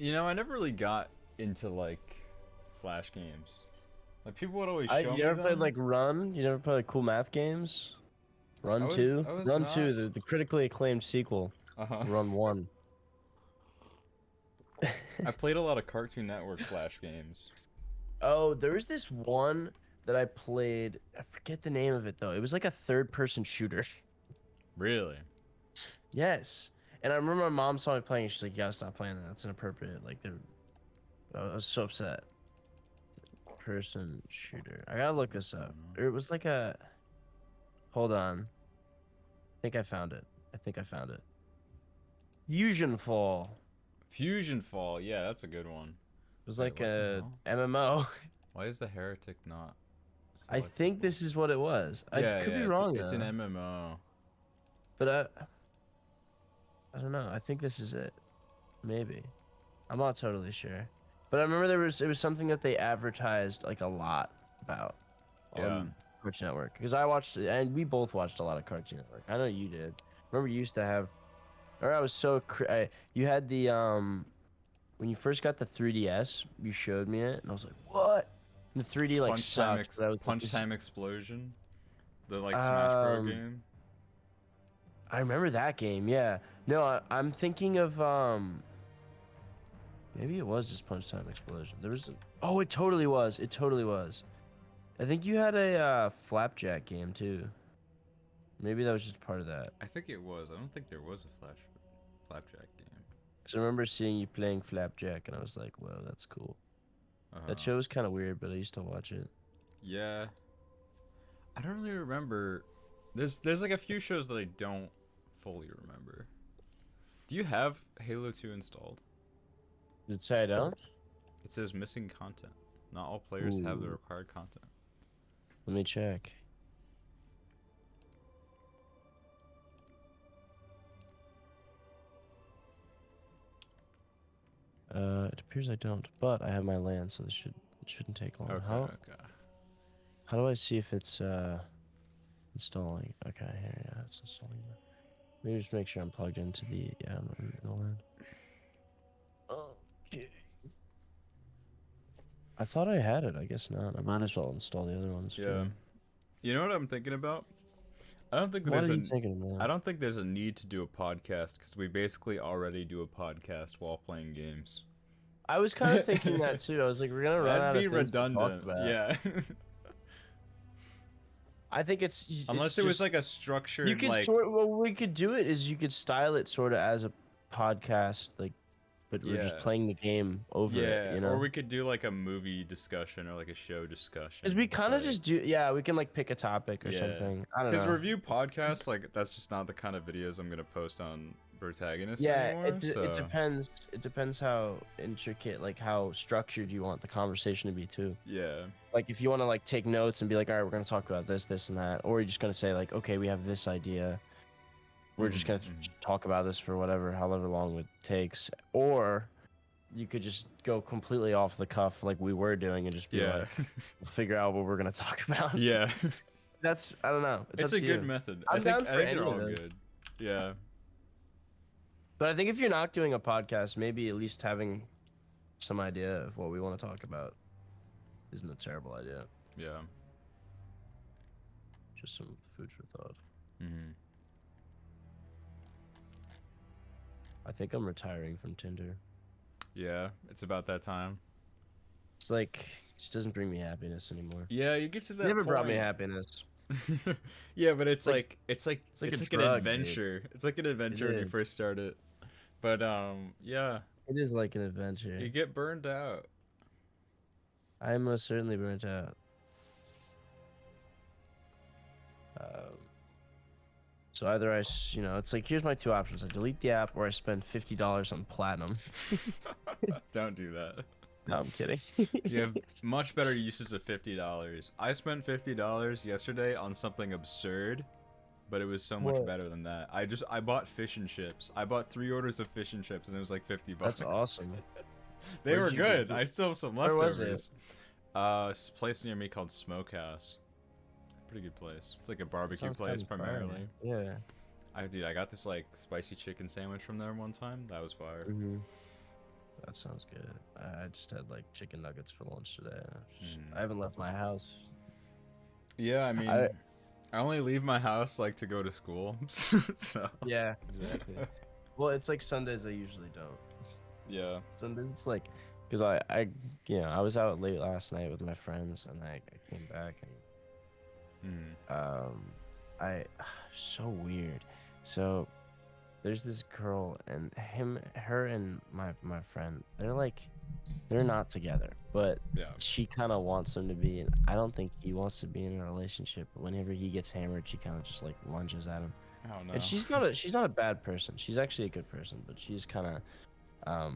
You know, I never really got into like Flash games. Like people would always show You me ever played them. like Run? You never played like cool math games? I Run was 2? I was Run not. 2, the critically acclaimed sequel. Uh-huh. Run 1. I played a lot of Cartoon Network Flash games. Oh, there was this one that I played. I forget the name of it though. It was like a third-person shooter. Really? Yes. And I remember my mom saw me playing. She's like, "You gotta stop playing that. That's inappropriate." Like, I was so upset. Person shooter. I gotta look this up. It was like a. Hold on. I think I found it. I think I found it. Fusion Fall. Fusion Fall, yeah, that's a good one. It was Wait, like what the a MMO. Why is the Heretic not I think selectable? this is what it was. I Yeah, could yeah, be it's, wrong it's an though. MMO. But I don't know. I think this is it. Maybe. I'm not totally sure. But I remember it was something that they advertised like a lot about Yeah. on Cartoon Network. Because I watched it, and we both watched a lot of Cartoon Network. I know you did. Remember you used to have, or I was so you had the when you first got the 3DS, you showed me it, and I was like, what? And the 3D like sucked. 'Cause I was like, Punch Time Explosion, the like Smash Bros um, game. I remember that game. Yeah. No, I'm thinking of maybe it was just Punch Time Explosion. There was oh, it totally was. It totally was. I think you had a Flapjack game too. Maybe that was just part of that. I think it was. I don't think there was a Flapjack game. Cause I remember seeing you playing Flapjack, and I was like, "Well, that's cool." That show was kind of weird, but I used to watch it. Yeah. I don't really remember. There's like a few shows that I don't fully remember. Do you have Halo 2 installed? Did it say I don't? It says missing content. Not all players have the Ooh. required content. Let me check. It appears I don't, but I have my LAN, so it shouldn't take long. Okay, How okay. how do I see if it's installing? Okay, here, yeah, it's installing. Let me just make sure I'm plugged into the I'm in the LAN. Okay. I thought I had it. I guess not. I might as well install the other ones Yeah. too. You know what I'm thinking about? I don't think What there's are a you thinking, man? I don't think there's a need to do a podcast because we basically already do a podcast while playing games. I was kind of thinking that too. I was like, we're gonna run out That'd of be things to talk redundant. about. Yeah. I think it's Unless it was like a structured you could like what we could do it is you could style it sort of as a podcast, like, but we're just Yeah. playing the game over it, you know? or we could do like a movie discussion or like a show discussion. Because we kind of like- just do, yeah, we can like pick a topic or Yeah. something. I don't Because know. review podcasts, like that's just not the kind of videos I'm gonna post on Protagonist Yeah, anymore. it so. depends. It depends how intricate, like how structured you want the conversation to be too. Yeah. Like if you want to like take notes and be like, all right, we're gonna talk about this, this, and that, or you're just gonna say like, okay, we have this idea. We're just gonna talk about this for however long it takes, or you could just go completely off the cuff like we were doing and just be Yeah. like, figure out what we're gonna talk about. Yeah. That's I don't know. It's up a to good you. method. I'm I think down for any they're of all them. good. Yeah. But I think if you're not doing a podcast, maybe at least having some idea of what we want to talk about isn't a terrible idea. Yeah. Just some food for thought. Mm-hmm. I think I'm retiring from Tinder. Yeah. It's about that time. It's like it just doesn't bring me happiness anymore. Yeah, you get to that. It never brought me point. happiness. Yeah, but it's like- like it's like it's like a an drug, dude. adventure. It's like an adventure when you is. first start it. But yeah, It is like an adventure. you get burned out. I am most certainly burnt out. So either it's like here's my two options: I delete the app, or I spend $50 on platinum. Don't do that. No, I'm kidding. You have much better uses of $50. I spent $50 yesterday on something absurd, but it was so much What? better than that. I bought fish and chips. I bought 3 orders of fish and chips, and it was like $50. That's awesome. They Where'd were you good. get it? I still have some Where was leftovers. This place near me called Smokehouse. Pretty good place. It's like a barbecue Sounds place kinda fire. primarily. Yeah. I got this like spicy chicken sandwich from there one time. That was fire. Mm-hmm. That sounds good. I just had like chicken nuggets for lunch today. Mm. I haven't left my house. Yeah, I mean, I I only leave my house like to go to school. So Yeah, exactly. Well, it's like Sundays I usually don't. yeah. Sundays it's like, cause I was out late last night with my friends and I came back Mm. and I so weird. So there's this girl and her and my friend, they're not together, but Yeah. she kind of wants him to be, and I don't think he wants to be in a relationship. But whenever he gets hammered, she kind of just like lunges at him. Oh no. And she's not a bad person. She's actually a good person, but she's kind of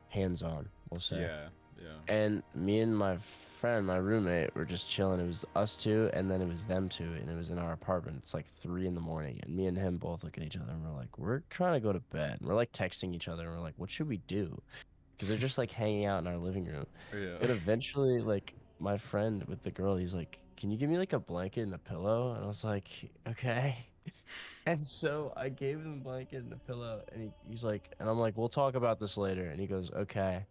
hands on, we'll say. Yeah. Yeah. And me and my friend, my roommate, were just chilling. It was us two, and then it was them two, and it was in our apartment. It's like 3 in the morning, and me and him both look at each other, and we're like, we're trying to go to bed. And we're like texting each other, and we're like, what should we do? Because they're just like hanging out in our living room. Yeah. And eventually, like my friend with the girl, he's like, can you give me like a blanket and a pillow? And I was like, okay. And so I gave him a blanket and a pillow, and he's like, and I'm like, we'll talk about this later. And he goes, okay.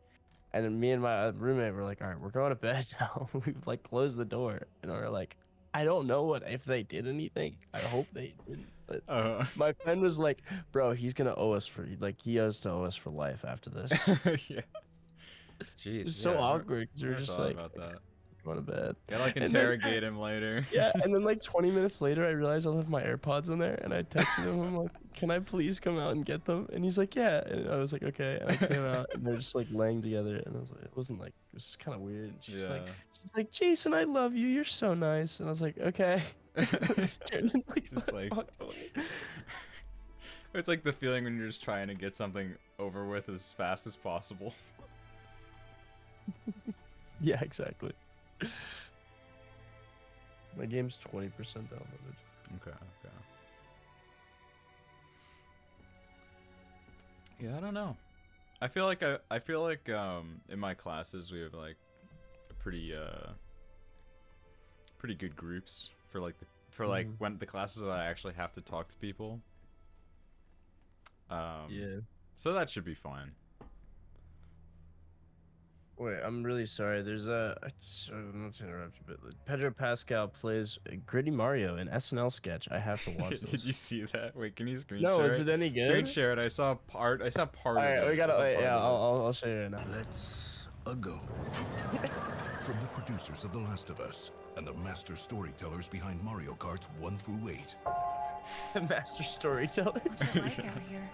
And then me and my roommate were like, all right, we're going to bed now. We've like closed the door, and we're like, I don't know what if they did anything. I hope they didn't. But my friend was like, bro, he's gonna owe us for like he owes to owe us for life after this. Yeah. Jeez. It's so yeah, awkward because we're never just thought like about that. going to bed. Gotta like And then- interrogate him later. Yeah, and then like 20 minutes later, I realized I left my AirPods in there, and I texted him. I'm like, "Can I please come out and get them?" And he's like, "Yeah." And I was like, "Okay." And I came out, and they're just like laying together, and I was like, it wasn't like it was kind of weird. And she's like, "Jason, I love you. You're so nice." And I was like, "Okay." Just turned and, like, Just like walked away. it's like the feeling when you're just trying to get something over with as fast as possible. Yeah, exactly. My game's 20% downloaded. Okay. Yeah, I don't know. I feel like in my classes we have like a pretty good groups for like when the classes that I actually have to talk to people. Yeah. So that should be fine. Wait, I'm really sorry. There's not to interrupt you, but Pedro Pascal plays Gritty Mario in SNL sketch. I have to watch this. Did you see that? Wait, can you screen No, share is it any good? Screen share it. I saw part All of right, it. we gotta I saw wait. part Yeah, of it. I'll show you right now. Let's go. From the producers of The Last of Us and the master storytellers behind Mario Karts 1 through 8. Master storyteller. It's like out here.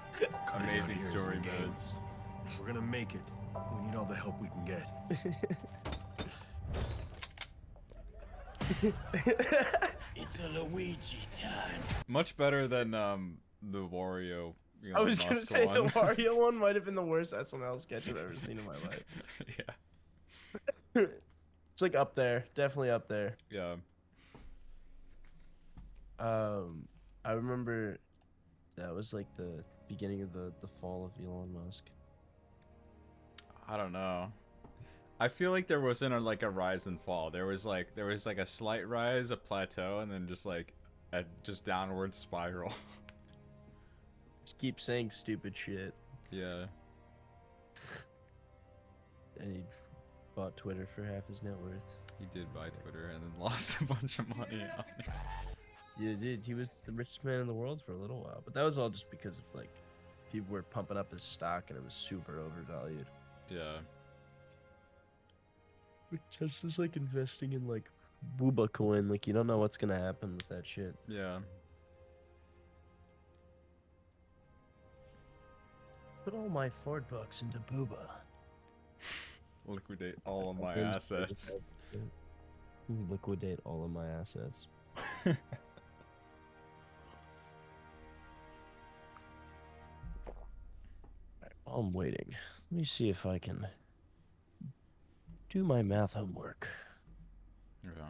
Amazing Here's story the game. modes. We're gonna make it. We need all the help we can get. It's a Luigi time. Much better than the Wario. I was gonna Musk say the one. Mario one might have been the worst SNL sketch I've ever seen in my life. Yeah. It's like up there, definitely up there. Yeah. I remember that was like the beginning of the fall of Elon Musk. I don't know. I feel like there wasn't a rise and fall. There was like a slight rise, a plateau, and then just like a just downward spiral. Just keep saying stupid shit. Yeah. And he bought Twitter for half his net worth. He did buy Twitter and then lost a bunch of money on it. Yeah, dude, he was the richest man in the world for a little while, but that was all just because of like people were pumping up his stock and it was super overvalued. Yeah. Just as like investing in like Booba coin, like you don't know what's gonna happen with that shit. Yeah. Put all my Ford bucks into Booba. Liquidate all of my Game's assets. 35%. Liquidate all of my assets. Alright, while I'm waiting, let me see if I can do my math homework. Okay.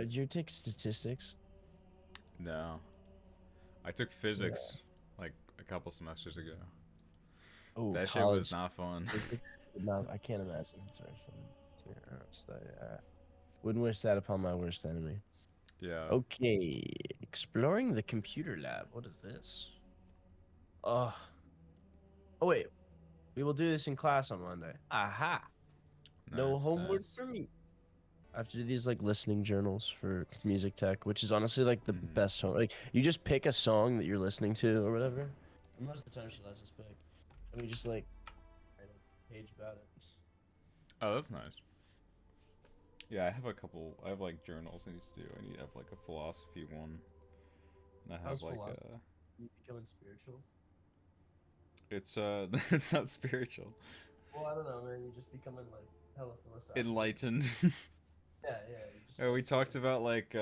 Did you take statistics? No. I took physics like a couple semesters ago. Oh, That shit was not fun. No, I can't imagine it's very fun. Wouldn't wish that upon my worst enemy. Yeah. Okay, exploring the computer lab. What is this? Oh wait, We will do this in class on Monday. Aha. No Nice, homework nice. for me. I have to do these like listening journals for music tech, which is honestly like the best song. Like you just pick a song that you're listening to or whatever. And most of the time she lets us pick, and we just like write a page about it. Oh, that's nice. Yeah, I have a couple. I have like journals I need to do. I need to have like a philosophy one. And I have How's like philosophy? You becoming spiritual? it's it's not spiritual. Well, I don't know, man. You're just becoming like hella philosophical. Enlightened. Yeah, yeah. you just, Yeah, we talked about like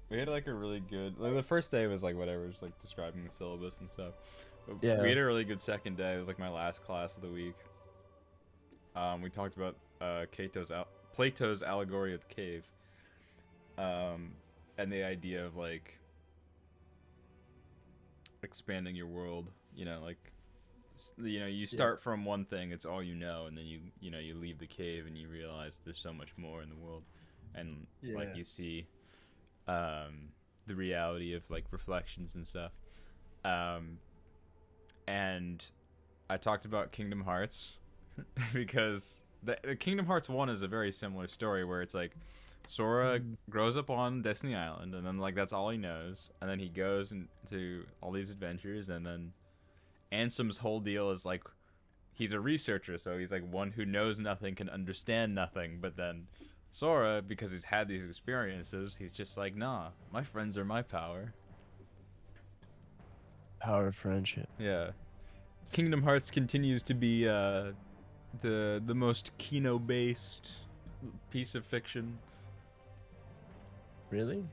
we had like a really good like the first day was like whatever, just like describing the syllabus and stuff. But Yeah. we had a really good second day. It was like my last class of the week. We talked about Plato's allegory of the cave. And the idea of like expanding your world, you know, like you start from one thing, it's all you know, and then you leave the cave and you realize there's so much more in the world, and like you see the reality of like reflections and stuff. And I talked about Kingdom Hearts because the Kingdom Hearts 1 is a very similar story where it's like Sora grows up on Destiny Island, and then like that's all he knows, and then he goes into all these adventures, and then Ansem's whole deal is like he's a researcher, so he's like one who knows nothing can understand nothing, but then Sora, because he's had these experiences, he's just like, nah, my friends are my power. Power of friendship. Yeah. Kingdom Hearts continues to be the most Kino based piece of fiction. Really?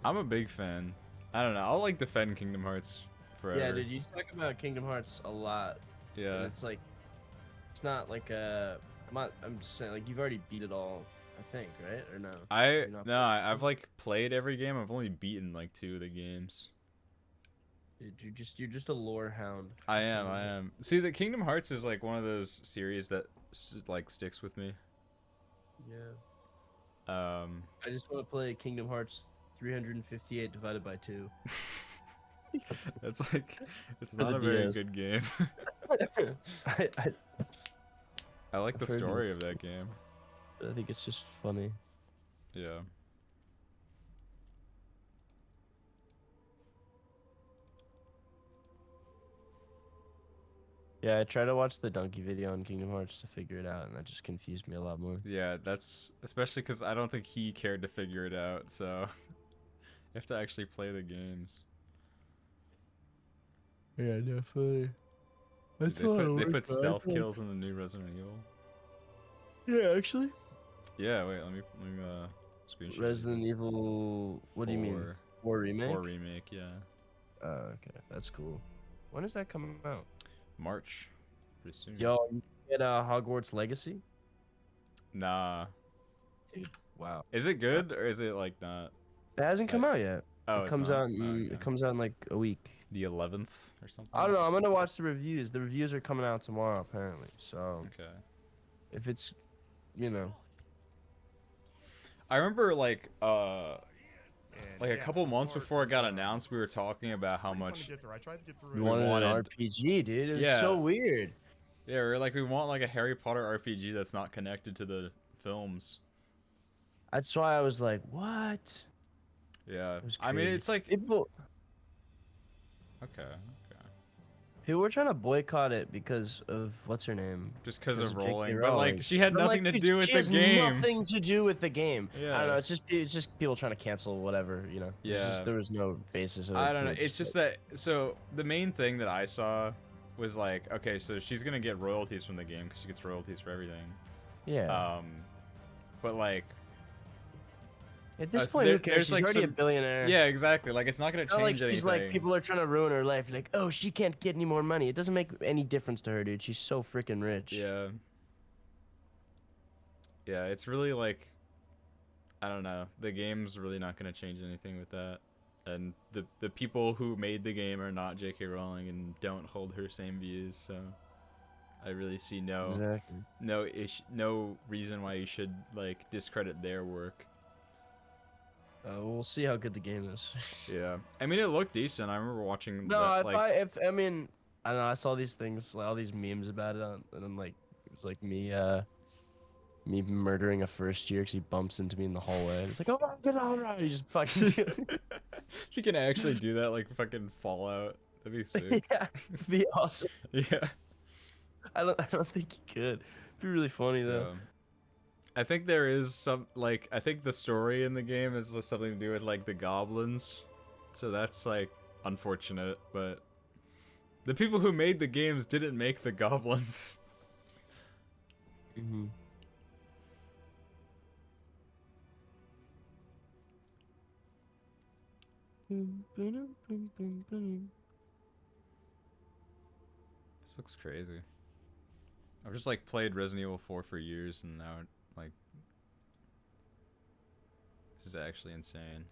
I'm a big fan. I don't know. I'll like defend Kingdom Hearts forever. Yeah, dude. You talk about Kingdom Hearts a lot. Yeah. And it's like, it's not like I'm just saying, like, you've already beat it all, I think, right? Or no? I've like played every game. I've only beaten like 2 of the games. Dude, you're just a lore hound. I am. See, the Kingdom Hearts is like one of those series that like sticks with me. Yeah. I just want to play Kingdom Hearts 358 divided by 2. That's like, it's For not the a very DS. good game. I like the I've heard story of that game. I think it's just funny. Yeah. Yeah, I tried to watch the donkey video on Kingdom Hearts to figure it out, and that just confused me a lot more. Yeah, that's especially because I don't think he cared to figure it out, so you have to actually play the games. Yeah, definitely. They put stealth kills in the new Resident Evil. Yeah, actually. Yeah, wait, let me screenshot. Resident this. Evil. What do you mean? 4 remake? 4 remake, yeah. Okay, that's cool. When is that coming out? March, pretty soon. Yo, you get Hogwarts Legacy? Nah. Dude, wow. Is it good or is it like not? It hasn't come out yet. Oh, it it's comes not? out. Okay. It comes out in like a week. The 11th or something. I don't know. I'm gonna watch the reviews. The reviews are coming out tomorrow, apparently. So Okay. if it's, you know, I remember like a couple months before it got announced, we were talking about how much. you wanted wanted- an RPG, dude. It was Yeah. so weird. Yeah, we were like, we want like a Harry Potter RPG that's not connected to the films. That's why I was like, what? Yeah. was I mean, crazy. it's like People were trying to boycott it because of what's her name? just because of J.K. rolling, but like Rowling. she had But I'm nothing like, to dude, do with she the has game. Nothing to do with the game. I Yeah. don't know. It's just people trying to cancel whatever. You know. It's Yeah. just, there was no basis of it. I don't know. People It's just that. So the main thing that I saw was like, okay, so she's gonna get royalties from the game because she gets royalties for everything. Yeah. But like, At this so point, who cares? there's She's like already a some- billionaire. yeah, exactly. Like, it's not gonna It's not like change she's anything. like people are trying to ruin her life. Like, oh, she can't get any more money. It doesn't make any difference to her, dude. She's so freaking rich. Yeah. Yeah, it's really like, I don't know. The game's really not gonna change anything with that, and the people who made the game are not J.K. Rowling and don't hold her same views. So, I really see Exactly. no reason why you should like discredit their work. We'll see how good the game is. Yeah, I mean it looked decent. I remember watching. No, that, like, I mean, I don't know. I saw these things, like, all these memes about it, and I'm like, it was like me murdering a first year because he bumps into me in the hallway. It's like, oh my god, all right. He just fucking. If you can actually do that, like fucking Fallout, that'd be sick. Yeah, it'd be awesome. Yeah. I don't think he could. It'd be really funny though. Yeah. I think there is some, like, I think the story in the game is something to do with, like, the goblins. So that's, like, unfortunate, but the people who made the games didn't make the goblins. Mm-hmm. This looks crazy. I've just, like, played Resident Evil 4 for years, and now, like, this is actually insane.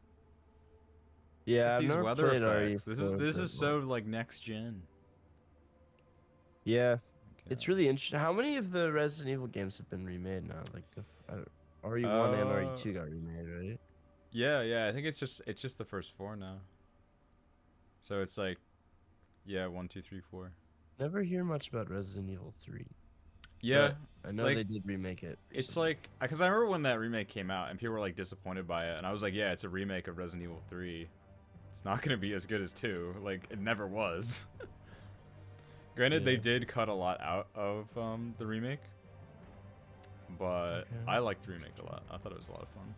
Yeah, I've These never weather played effects. RE4, This but, is so, like, next gen. yeah, Like, it's really interesting. How many of the Resident Evil games have been remade now? Like RE1 and RE2 got remade, right? yeah. I think it's just the first 4 now. So it's like, yeah, 1, 2, 3, 4. Never hear much about Resident Evil 3. Yeah, but I know like, they did remake it. it's recently. like, because I remember when that remake came out and people were like disappointed by it, and I was like, yeah, it's a remake of Resident Evil 3. It's not gonna be as good as 2. Like, it never was. Granted, they Yeah. did cut a lot out of the remake, but Okay. I liked the remake a lot. I thought it was a lot of fun.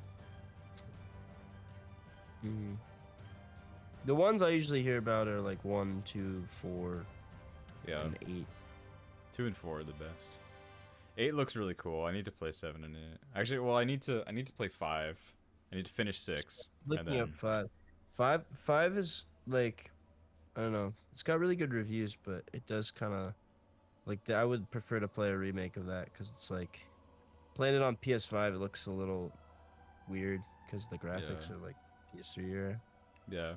Mhm. The ones I usually hear about are like 1, 2, 4, Yeah, and 8. 2 and 4 are the best. 8 looks really cool. I need to play 7 and 8. Actually, well, I need to play 5. I need to finish 6. And Looking up then, 5. 5 is like, I don't know. It's got really good reviews, but it does kind of like I would prefer to play a remake of that because it's like playing it on PS5. It looks a little weird because the graphics Yeah. are like PS3 era. yeah.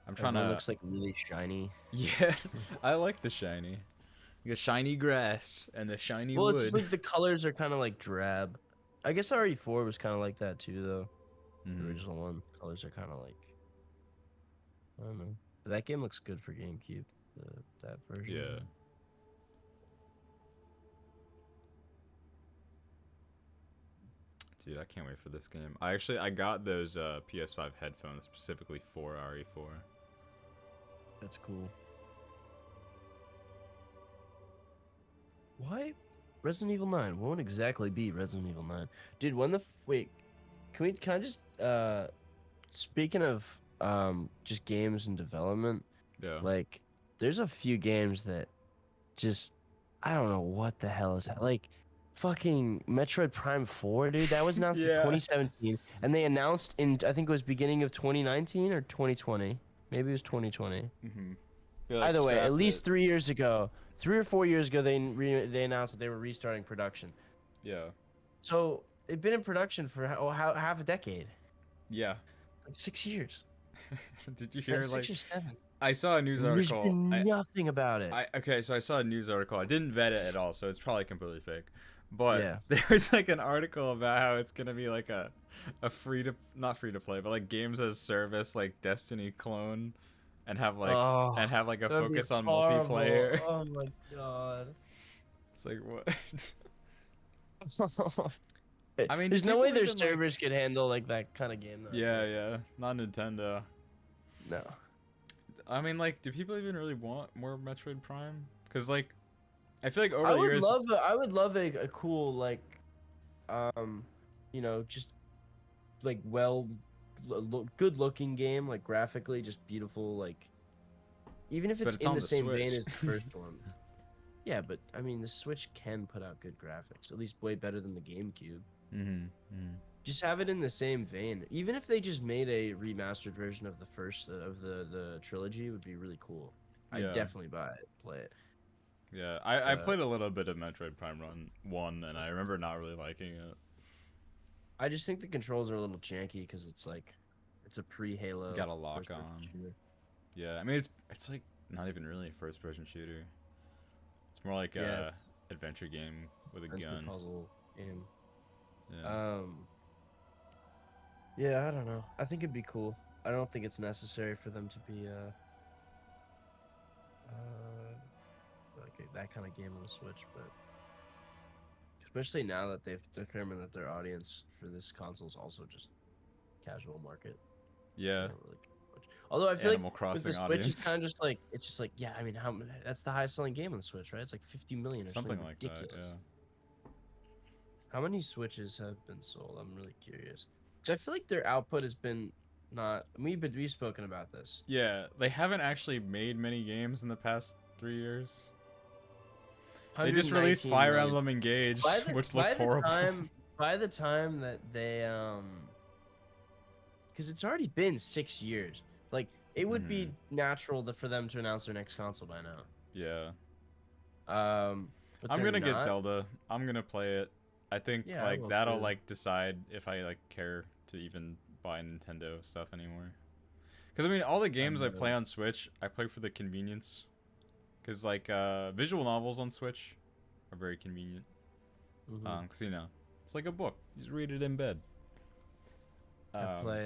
I'm trying Everyone to. looks like really shiny. Yeah, I like the shiny. The shiny grass and the shiny Well, wood. it's just like the colors are kind of like drab. I guess RE4 was kind of like that too, though. The Mhm. original one, colors are kind of like, I don't know. But that game looks good for GameCube. That version. Yeah. Dude, I can't wait for this game. I got those PS5 headphones specifically for RE4. That's cool. Why Resident Evil 9 won't exactly be Resident Evil 9. Dude, when the wait, can I just speaking of just games and development, Yeah. like there's a few games that just I don't know what the hell is like fucking Metroid Prime 4, dude. That was announced in Yeah. 2017 and they announced in I think it was beginning of 2019 or 2020. Maybe it was 2020. Mm-hmm. Either way, at least 3 years ago, 3 or 4 years ago, they announced that they were restarting production. Yeah. So it'd been in production for half a decade, Yeah. like 6 years. Did you hear, Like, like, 6 or 7. I saw a news There's article. been nothing about it. Okay, so I saw a news article. I didn't vet it at all, so it's probably completely fake. But Yeah. there was like an article about how it's gonna be like a not free to play, but like games as service, like Destiny clone, and have like Oh, a that'd be focus on horrible. multiplayer. Oh my god. It's like what? I mean, there's no people way their even, like- servers could handle like that kind of game. Though. Yeah, not Nintendo. No. I mean, like, do people even really want more Metroid Prime? Because like, I feel like over I the would years, love a cool like, you know, just like good looking game, like graphically just beautiful, like even if But it's it's in on the the same vein Switch. as the first one. Yeah, but I mean the Switch can put out good graphics, at least way better than the GameCube. Just have it in the same vein. Even if they just made a remastered version of the first of the trilogy, would be really cool. Yeah. I'd definitely buy it, play it. Yeah, I played a little bit of Metroid Prime Run 1, and I remember not really liking it. I just think the controls are a little janky because it's like, it's a pre-Halo. Gotta lock first-person on. shooter. Yeah, I mean, it's like not even really a first-person shooter. It's more like Yeah. a adventure game with a That's the gun. puzzle game. Yeah. Yeah, I don't know. I think it'd be cool. I don't think it's necessary for them to be Like that kind of game on the Switch, but especially now that they've determined that their audience for this console is also just casual market. Yeah. They don't really care much. Although I feel Animal like with the Crossing Switch, audience. it's kind of just like it's just like yeah. I mean, that's the highest selling game on the Switch, right? It's like 50 million or Something something like ridiculous. that. Yeah. How many Switches have been sold? I'm really curious. Because I feel like their output has been not. We've spoken about this. Yeah, they haven't actually made many games in the past 3 years. They just released 119 Fire million. Emblem Engage, which looks by the horrible. by the time that they because it's already been 6 years. Like it would be natural for them to announce their next console by now. Yeah. But I'm they're gonna get not. Zelda. I'm gonna play it. I think Yeah, I like will that'll too. like decide if I like care to even buy Nintendo stuff anymore. Because I mean, all the games I play on Switch, I play for the convenience. Because like visual novels on Switch are very convenient. Mhm. Because you know, it's like a book. You just read it in bed. I play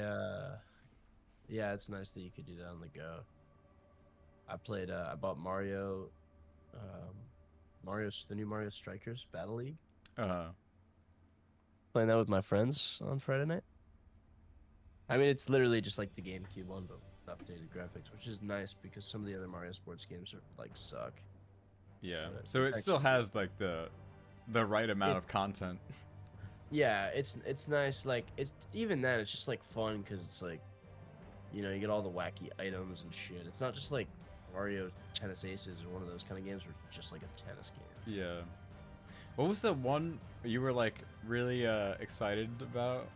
yeah, it's nice that you could do that on the go. I bought Mario the new Mario Strikers Battle League. Playing that with my friends on Friday night. I mean, it's literally just like the GameCube one, but with updated graphics, which is nice because some of the other Mario sports games are like suck. Yeah. But So it it's still actually- has like the right amount of content. Yeah, it's nice. Like it's even then, it's just like fun because it's like, you know, you get all the wacky items and shit. It's not just like Mario Tennis Aces or one of those kind of games where it's just like a tennis game. Yeah. What was the one you were like really excited about?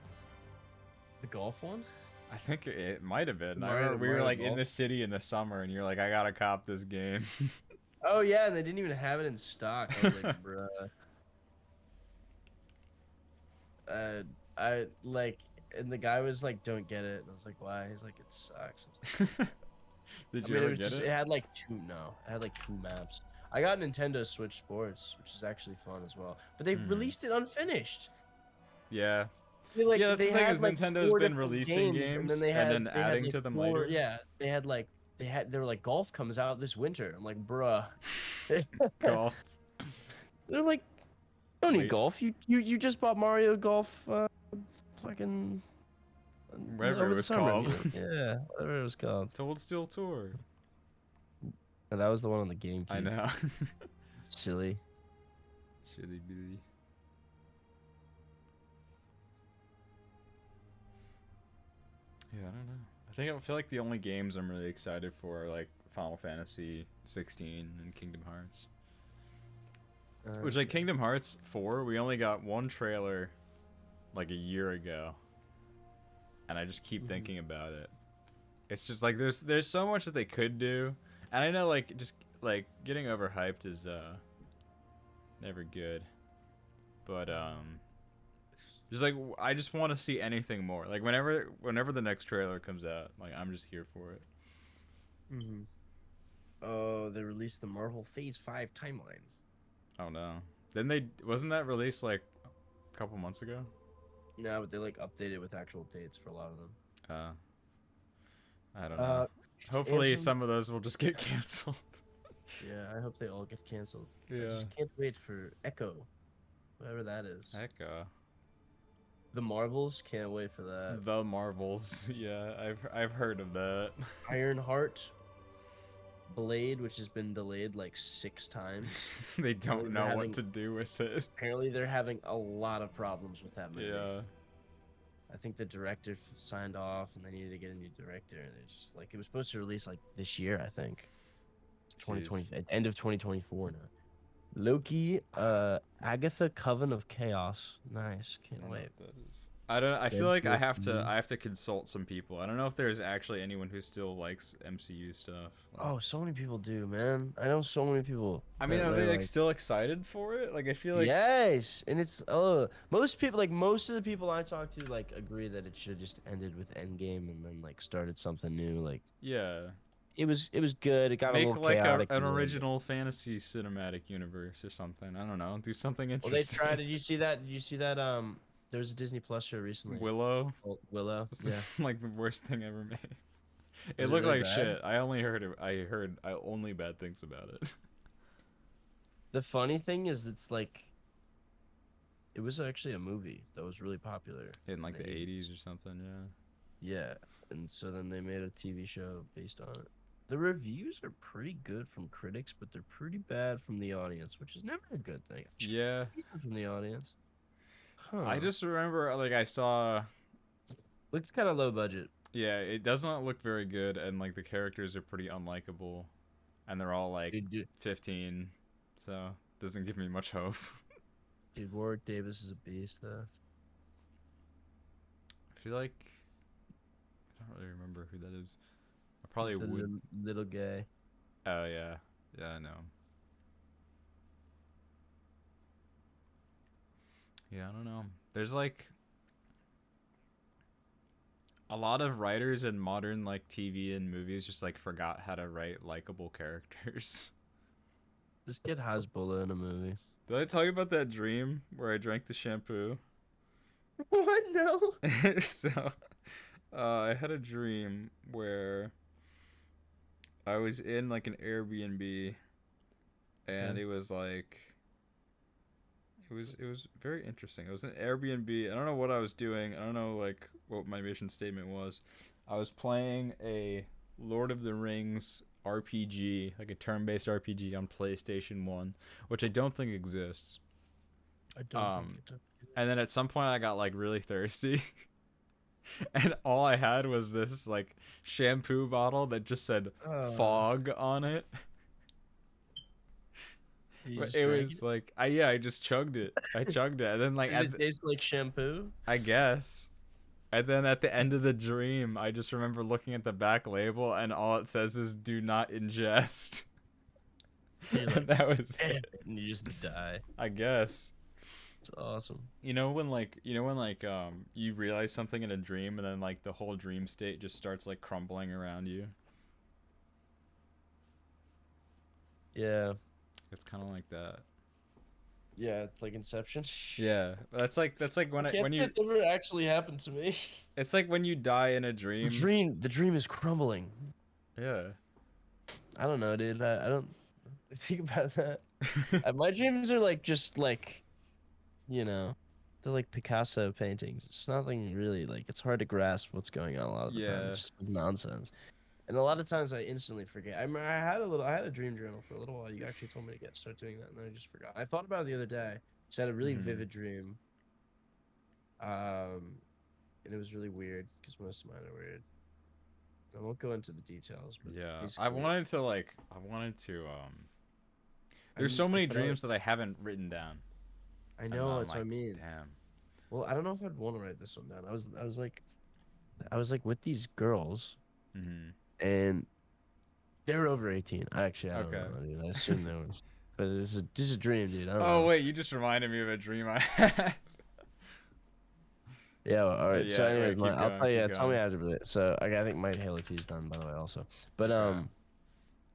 The golf one? I think it might have been. I Mario- remember we were Mario like in Golf? the city in the summer, and you're like, "I gotta cop this game." Oh yeah, and they didn't even have it in stock. I was like, bruh. I like, and the guy was like, "Don't get it," and I was like, "Why?" He's like, "It sucks." I was like, Did I you mean, it ever was get just it? it had like two maps. I got Nintendo Switch Sports, which is actually fun as well. But they released it unfinished. Yeah. Like, Yeah, that's the they thing had, is like, Nintendo's 4 been different releasing games and and then adding like, to them 4 later. Yeah, they were like golf comes out this winter. I'm like, bruh. Golf. They're like, you don't need Wait. golf. You just bought Mario Golf, fucking Whatever over it the was summer. called. Yeah, whatever it was called. Toad Steel Tour. And that was the one on the GameCube. I know. Silly. Shitty bitty. Yeah, I don't know. I feel like the only games I'm really excited for are like Final Fantasy 16 and Kingdom Hearts. Which like Kingdom Hearts 4, we only got one trailer like a year ago. And I just keep thinking about it. It's just like there's so much that they could do. And I know like just like getting overhyped is never good. But just like I just want to see anything more. Like whenever the next trailer comes out, like I'm just here for it. Mm-hmm. Oh, they released the Marvel Phase 5 timeline. Oh no. Wasn't that released like a couple months ago? No, but they like updated with actual dates for a lot of them. I don't know. Hopefully Ansem- some of those will just get canceled. Yeah, I hope they all get canceled. I Yeah. just can't wait for Echo, whatever that is. Heck, The Marvels, can't wait for that. the Marvels. Yeah, I've heard of that. Ironheart, Blade, which has been delayed like 6 times. They don't They're know having- what to do with it. Apparently, they're having a lot of problems with that movie. Yeah. I think the director signed off, and they needed to get a new director, and it's just like it was supposed to release like this year, I think. 2020, end of 2024 now. Loki, Agatha, Coven of Chaos. Nice, can't wait. I feel like I have Mhm. to consult some people. I don't know if there's actually anyone who still likes MCU stuff. Oh, so many people do, man. I know so many people. I mean, that are they really like still excited for it? Like I feel like yes, and it's most people, like most of the people I talk to, like agree that it should have just ended with Endgame and then like started something new. Like yeah. it was good. It got a Make little like chaotic. an in the end. original fantasy cinematic universe or something. I don't know. Do something Well, they interesting. tried. Did you see that? There was a Disney Plus show recently. Willow. called Willow. It's Yeah. like the worst thing ever made. It Is it looked really like bad? shit. I only heard only bad things about it. The funny thing is, it's like it was actually a movie that was really popular In like the the 80s or something, yeah. Yeah, and so then they made a TV show based on it. The reviews are pretty good from critics, but they're pretty bad from the audience, which is never a good thing. It's just Yeah. decent from the audience. I Huh. just remember like I saw Looks kind of low budget. yeah, it does not look very good and like the characters are pretty unlikable and they're all like Dude, 15. So, doesn't give me much hope. dude, Warwick Davis is a beast, though. I feel like I don't really remember who that is. I probably He's the would. little gay. Oh yeah. Yeah, I know. Yeah, I don't know. There's like a lot of writers in modern like TV and movies just like forgot how to write likable characters. Just get Hasbulla in a movie. Did I tell you about that dream where I drank the shampoo? What? No. So, I had a dream where I was in like an Airbnb, and Yeah. it was like it was very interesting. It was an Airbnb. I don't know what I was doing. I don't know like what my mission statement was. I was playing a Lord of the Rings RPG, like a turn-based RPG on PlayStation 1, which I don't think exists. I don't think it. And then at some point I got like really thirsty. And all I had was this like shampoo bottle that just said fog on it. But it was like I just chugged it. I chugged it. And then like Did it taste like shampoo? I guess. And then at the end of the dream, I just remember looking at the back label and all it says is do not ingest. You're And that was Damn it, it, and you just die. I guess. It's awesome. You know when you realize something in a dream and then like the whole dream state just starts like crumbling around you. Yeah. It's kind of like that. Yeah, it's like Inception. Yeah, that's like when Can't when say you it's ever actually happened to me. it's like when you die in a dream. The dream is crumbling. Yeah. I don't know, dude. I don't think about that. My dreams are like just like, they're like Picasso paintings. It's nothing really like. It's hard to grasp what's going on a lot of the time. Yeah. It's just like nonsense. And a lot of times I instantly forget. I remember I had a dream journal for a little while. You actually told me to start doing that, and then I just forgot. I thought about it the other day. Just had a really vivid dream. And it was really weird because most of mine are weird. I won't go into the details, but Yeah. basically- I wanted to there's so many dreams that I haven't written down. I And know I'm that's what I like, mean. Damn. Well, I don't know if I'd want to write this one down. I was like with these girls, Mhm. and they were over 18. Actually, I don't Okay. know. Dude. I assume they were. But this is a dream, dude. I don't Oh know. wait, you just reminded me of a dream I had. Yeah. Well, all right. So, Yeah, anyways, keep I'll going, tell you. keep Tell me going. after it. So, I think my Halo T is done, by the way, also. But Okay.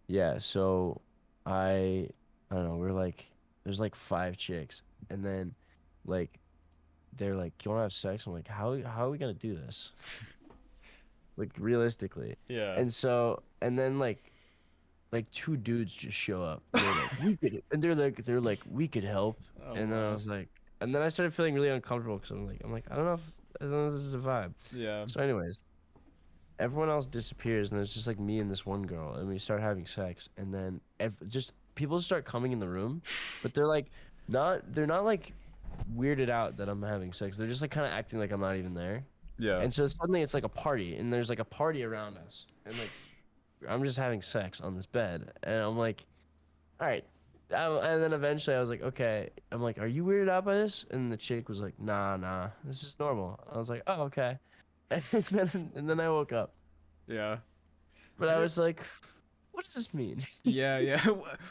yeah. So, I don't know. There's like 5 chicks, and then, like, they're like, "You want to have sex?" I'm like, "How are we gonna do this?" Like realistically. Yeah. And then like 2 dudes just show up. They're like, we could, and they're like, we could help. Oh, And then I wow. was like, and then I started feeling really uncomfortable because I'm like, I don't know if this is a vibe. Yeah. So, anyways, everyone else disappears, and there's just like me and this one girl, and we start having sex, and then just people start coming in the room, but they're not like weirded out that I'm having sex. They're just like kind of acting like I'm not even there. Yeah. And so suddenly it's like a party, and there's like a party around us, and like I'm just having sex on this bed, and I'm like, all right. And then eventually I was like, okay. I'm like, are you weirded out by this? And the chick was like, nah, this is normal. I was like, oh, okay. And then I woke up, Yeah. but I was like, what does this mean? Yeah. Yeah.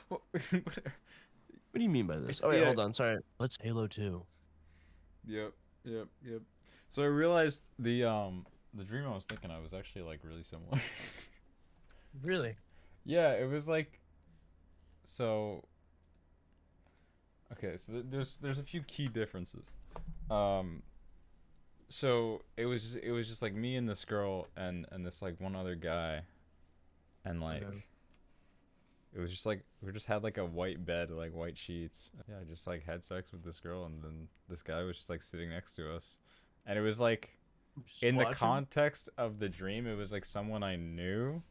What do you mean by this? It's- Oh wait, yeah. hold on. Sorry. Let's Halo 2. Yep. So I realized the dream I was thinking of was actually like really similar. Really? Yeah, it was like so okay, so there's a few key differences. So it was just like me and this girl and this like one other guy, and like Okay. it was just like we just had like a white bed, like white sheets. Yeah, I just like had sex with this girl, and then this guy was just like sitting next to us, and it was like Just in the watching? context of the dream, it was like someone I knew,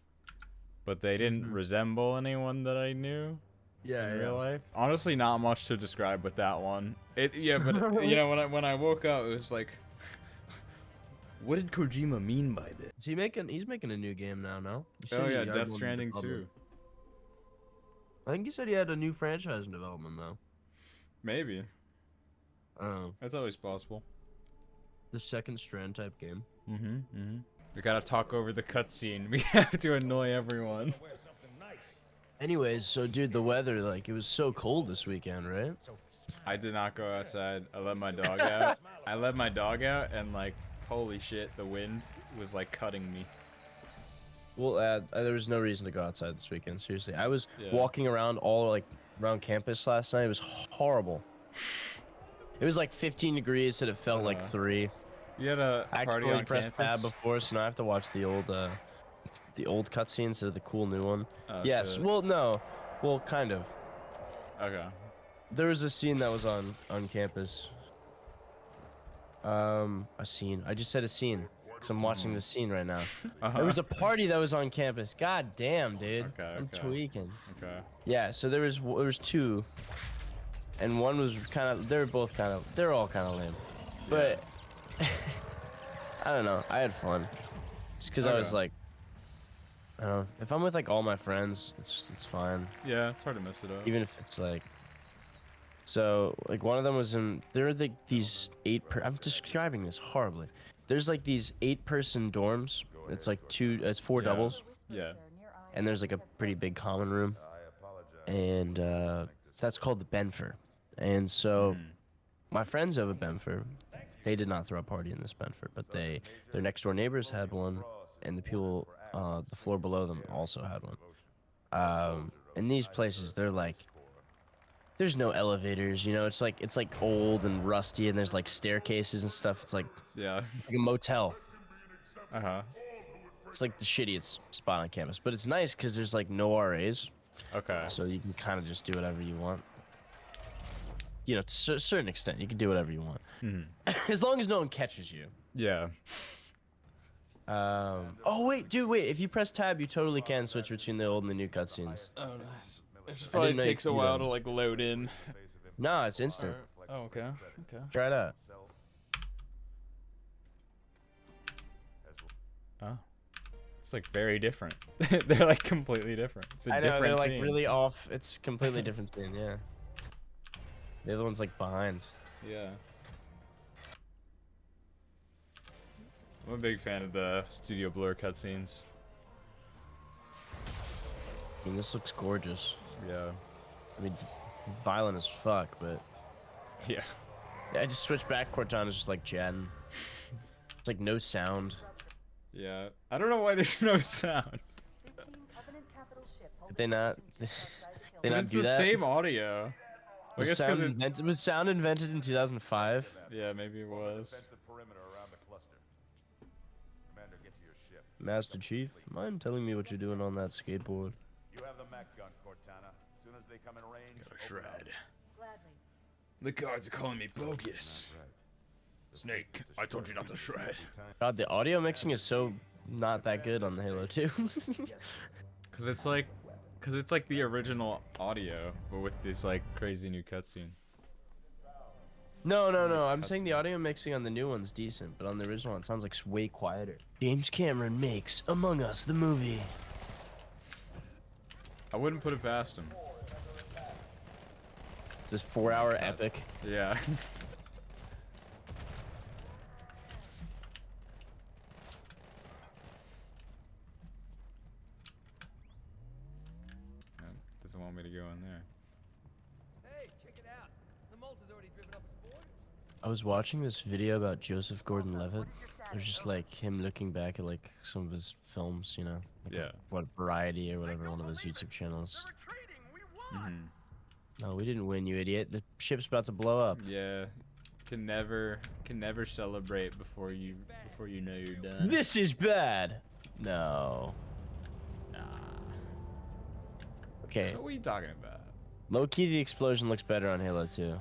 but they didn't Mhm. resemble anyone that I knew Yeah, in real life. Honestly, not much to describe with that one. But you know, when I woke up, it was like, what did Kojima mean by this? Is he making? He's making a new game now. No. You said Oh he yeah, had Death one in Stranding development. 2. I think he said he had a new franchise in development though. Maybe. Oh, That's always possible. the second Strand type game. We gotta talk over the cutscene. We have to annoy everyone. Anyways, so dude, the weather, like, it was so cold this weekend, right? I did not go outside. I let my dog out. I let my dog out, and like, holy shit, the wind was like cutting me. Well, there was no reason to go outside this weekend. Seriously, I was Yeah. walking around all like around campus last night. It was horrible. It was like 15 degrees, and it felt like 3. You had a I party actually on pressed tab campus? before, so now I have to watch the old cutscene instead of the cool new one. Oh, Yes. shit. Well, no. Well, kind of. Okay. There was a scene that was on campus. A scene. I just said a scene because I'm watching the scene right now. There was a party that was on campus. God damn, dude. Okay, I'm okay. tweaking. Okay. Yeah. So there was 2, and one was kind of. They're all kind of lame, but I don't know. I had fun, just because I was Okay. like, I don't know. If I'm with like all my friends, it's fine. Yeah, it's hard to mess it up. Even if it's like, so like one of them was in, there are like these I'm describing this horribly. There's like these 8-person dorms. It's like it's 4 Yeah. doubles, Yeah. and there's like a pretty big common room, and that's called the Benfer. And so my friends have a Benfer. They did not throw a party in this Benfer, but their next door neighbors had one, and the people the floor below them also had one. In these places, they're like, there's no elevators, you know. It's like old and rusty, and there's like staircases and stuff. It's like Yeah. a motel. Uh-huh. It's like the shittiest spot on campus, but it's nice because there's like no RAs, Okay. so you can kind of just do whatever you want. You know, to a certain extent, you can do whatever you want, as long as no one catches you. Yeah. Oh wait, dude, wait. If you press tab, you totally can switch between the old and the new cutscenes. Oh, nice. It just probably takes a while to, like load in. No, it's instant. Oh, okay. Okay. Try it out. Oh. It's like very different. They're like completely different. It's a I know different they're like scene. really off. It's completely different scene. Yeah. The other one's like behind. Yeah. I'm a big fan of the Studio Blur cutscenes. I mean, this looks gorgeous. Yeah. I mean, violent as fuck, but Yeah. yeah, I just switched back. Cortana's just like chatting. It's like no sound. Yeah. I don't know why there's no sound. Did they not? They 'Cause not it's do the that? same audio. I guess because Was sound invented in 2005? yeah, maybe it was. perimeter around the cluster. Commander, get to your ship. Master Chief, mind telling me what you're doing on that skateboard? You have the mech gun, Cortana. As soon as they come in range, open up. Gladly. The guards are calling me bogus. Snake, I told you not to shred. God, the audio mixing is so not that good on the Halo 2. Cause it's like the original audio, but with this like crazy new cutscene. No. I'm saying the audio mixing on the new one's decent, but on the original one, it sounds like way quieter. James Cameron makes Among Us the movie. I wouldn't put it past him. It's this 4-hour epic. Yeah. Doesn't want me to go in there. Hey, check it out. The Malta's already driven up its borders. I was watching this video about Joseph Gordon-Levitt. It was just like him looking back at like some of his films, you know, like Yeah. what Variety or whatever, one of his YouTube channels. Mm-hmm. No, we didn't win, you idiot. The ship's about to blow up. Yeah. can never celebrate before you know you're done. This is bad. No. Nah. Okay. What are you talking about? Low key, the explosion looks better on Halo 2.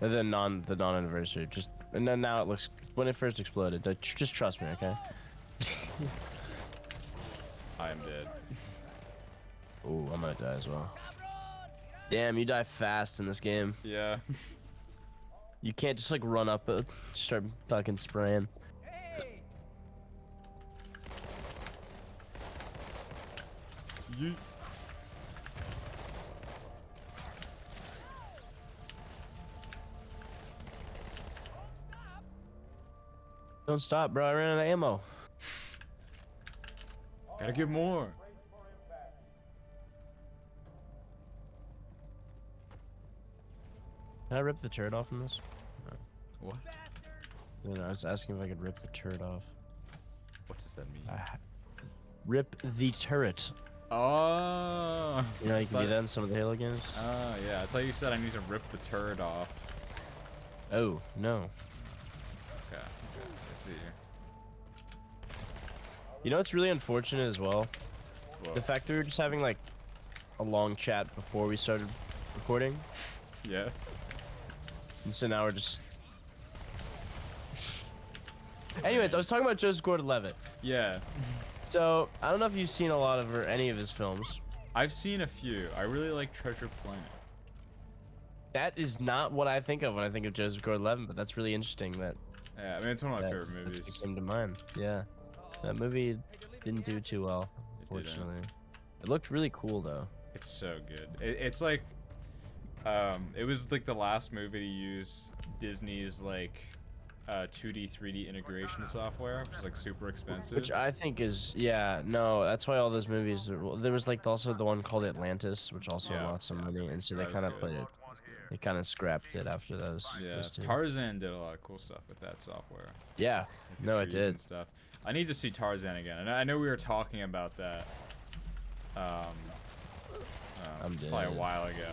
The non-anniversary. And then now it looks when it first exploded. Just trust me, okay? I am dead. Ooh, I might die as well. Damn, you die fast in this game. Yeah. You can't just like run up and start fucking spraying. Hey! Yeet. Don't stop, bro. I ran out of ammo. Gotta get more. Can I rip the turret off from this? What? You know, I was asking if I could rip the turret off. What does that mean? Rip the turret. Oh. You know, you can do that in some of the Halo games. Oh yeah. I thought you said I need to rip the turret off. Oh, no. Okay. I see. You know what's really unfortunate as well? Whoa. The fact that we were just having like a long chat before we started recording. Yeah. And so now we're just... Anyways, I was talking about Joseph Gordon-Levitt. Yeah. So, I don't know if you've seen a lot of any of his films. I've seen a few. I really like Treasure Planet. That is not what I think of when I think of Joseph Gordon-Levitt, but that's really interesting that Yeah, I mean it's one of my favorite that's movies. what came to mind. Yeah. That movie didn't do too well, It didn't. unfortunately. It looked really cool, though. It's so good. It's like, it was like the last movie to use Disney's like 2D, 3D integration software, which is like super expensive. Which I think is, yeah, no, that's why all those movies, there was like also the one called Atlantis, which also Yeah, lost some yeah, money, and so they that was kind of good. played it. They kind of scrapped it after those. Yeah, those two. Tarzan did a lot of cool stuff with that software. Yeah, Like the no, it trees and did. stuff. I need to see Tarzan again, and I know we were talking about that. I'm Probably a dead. while ago.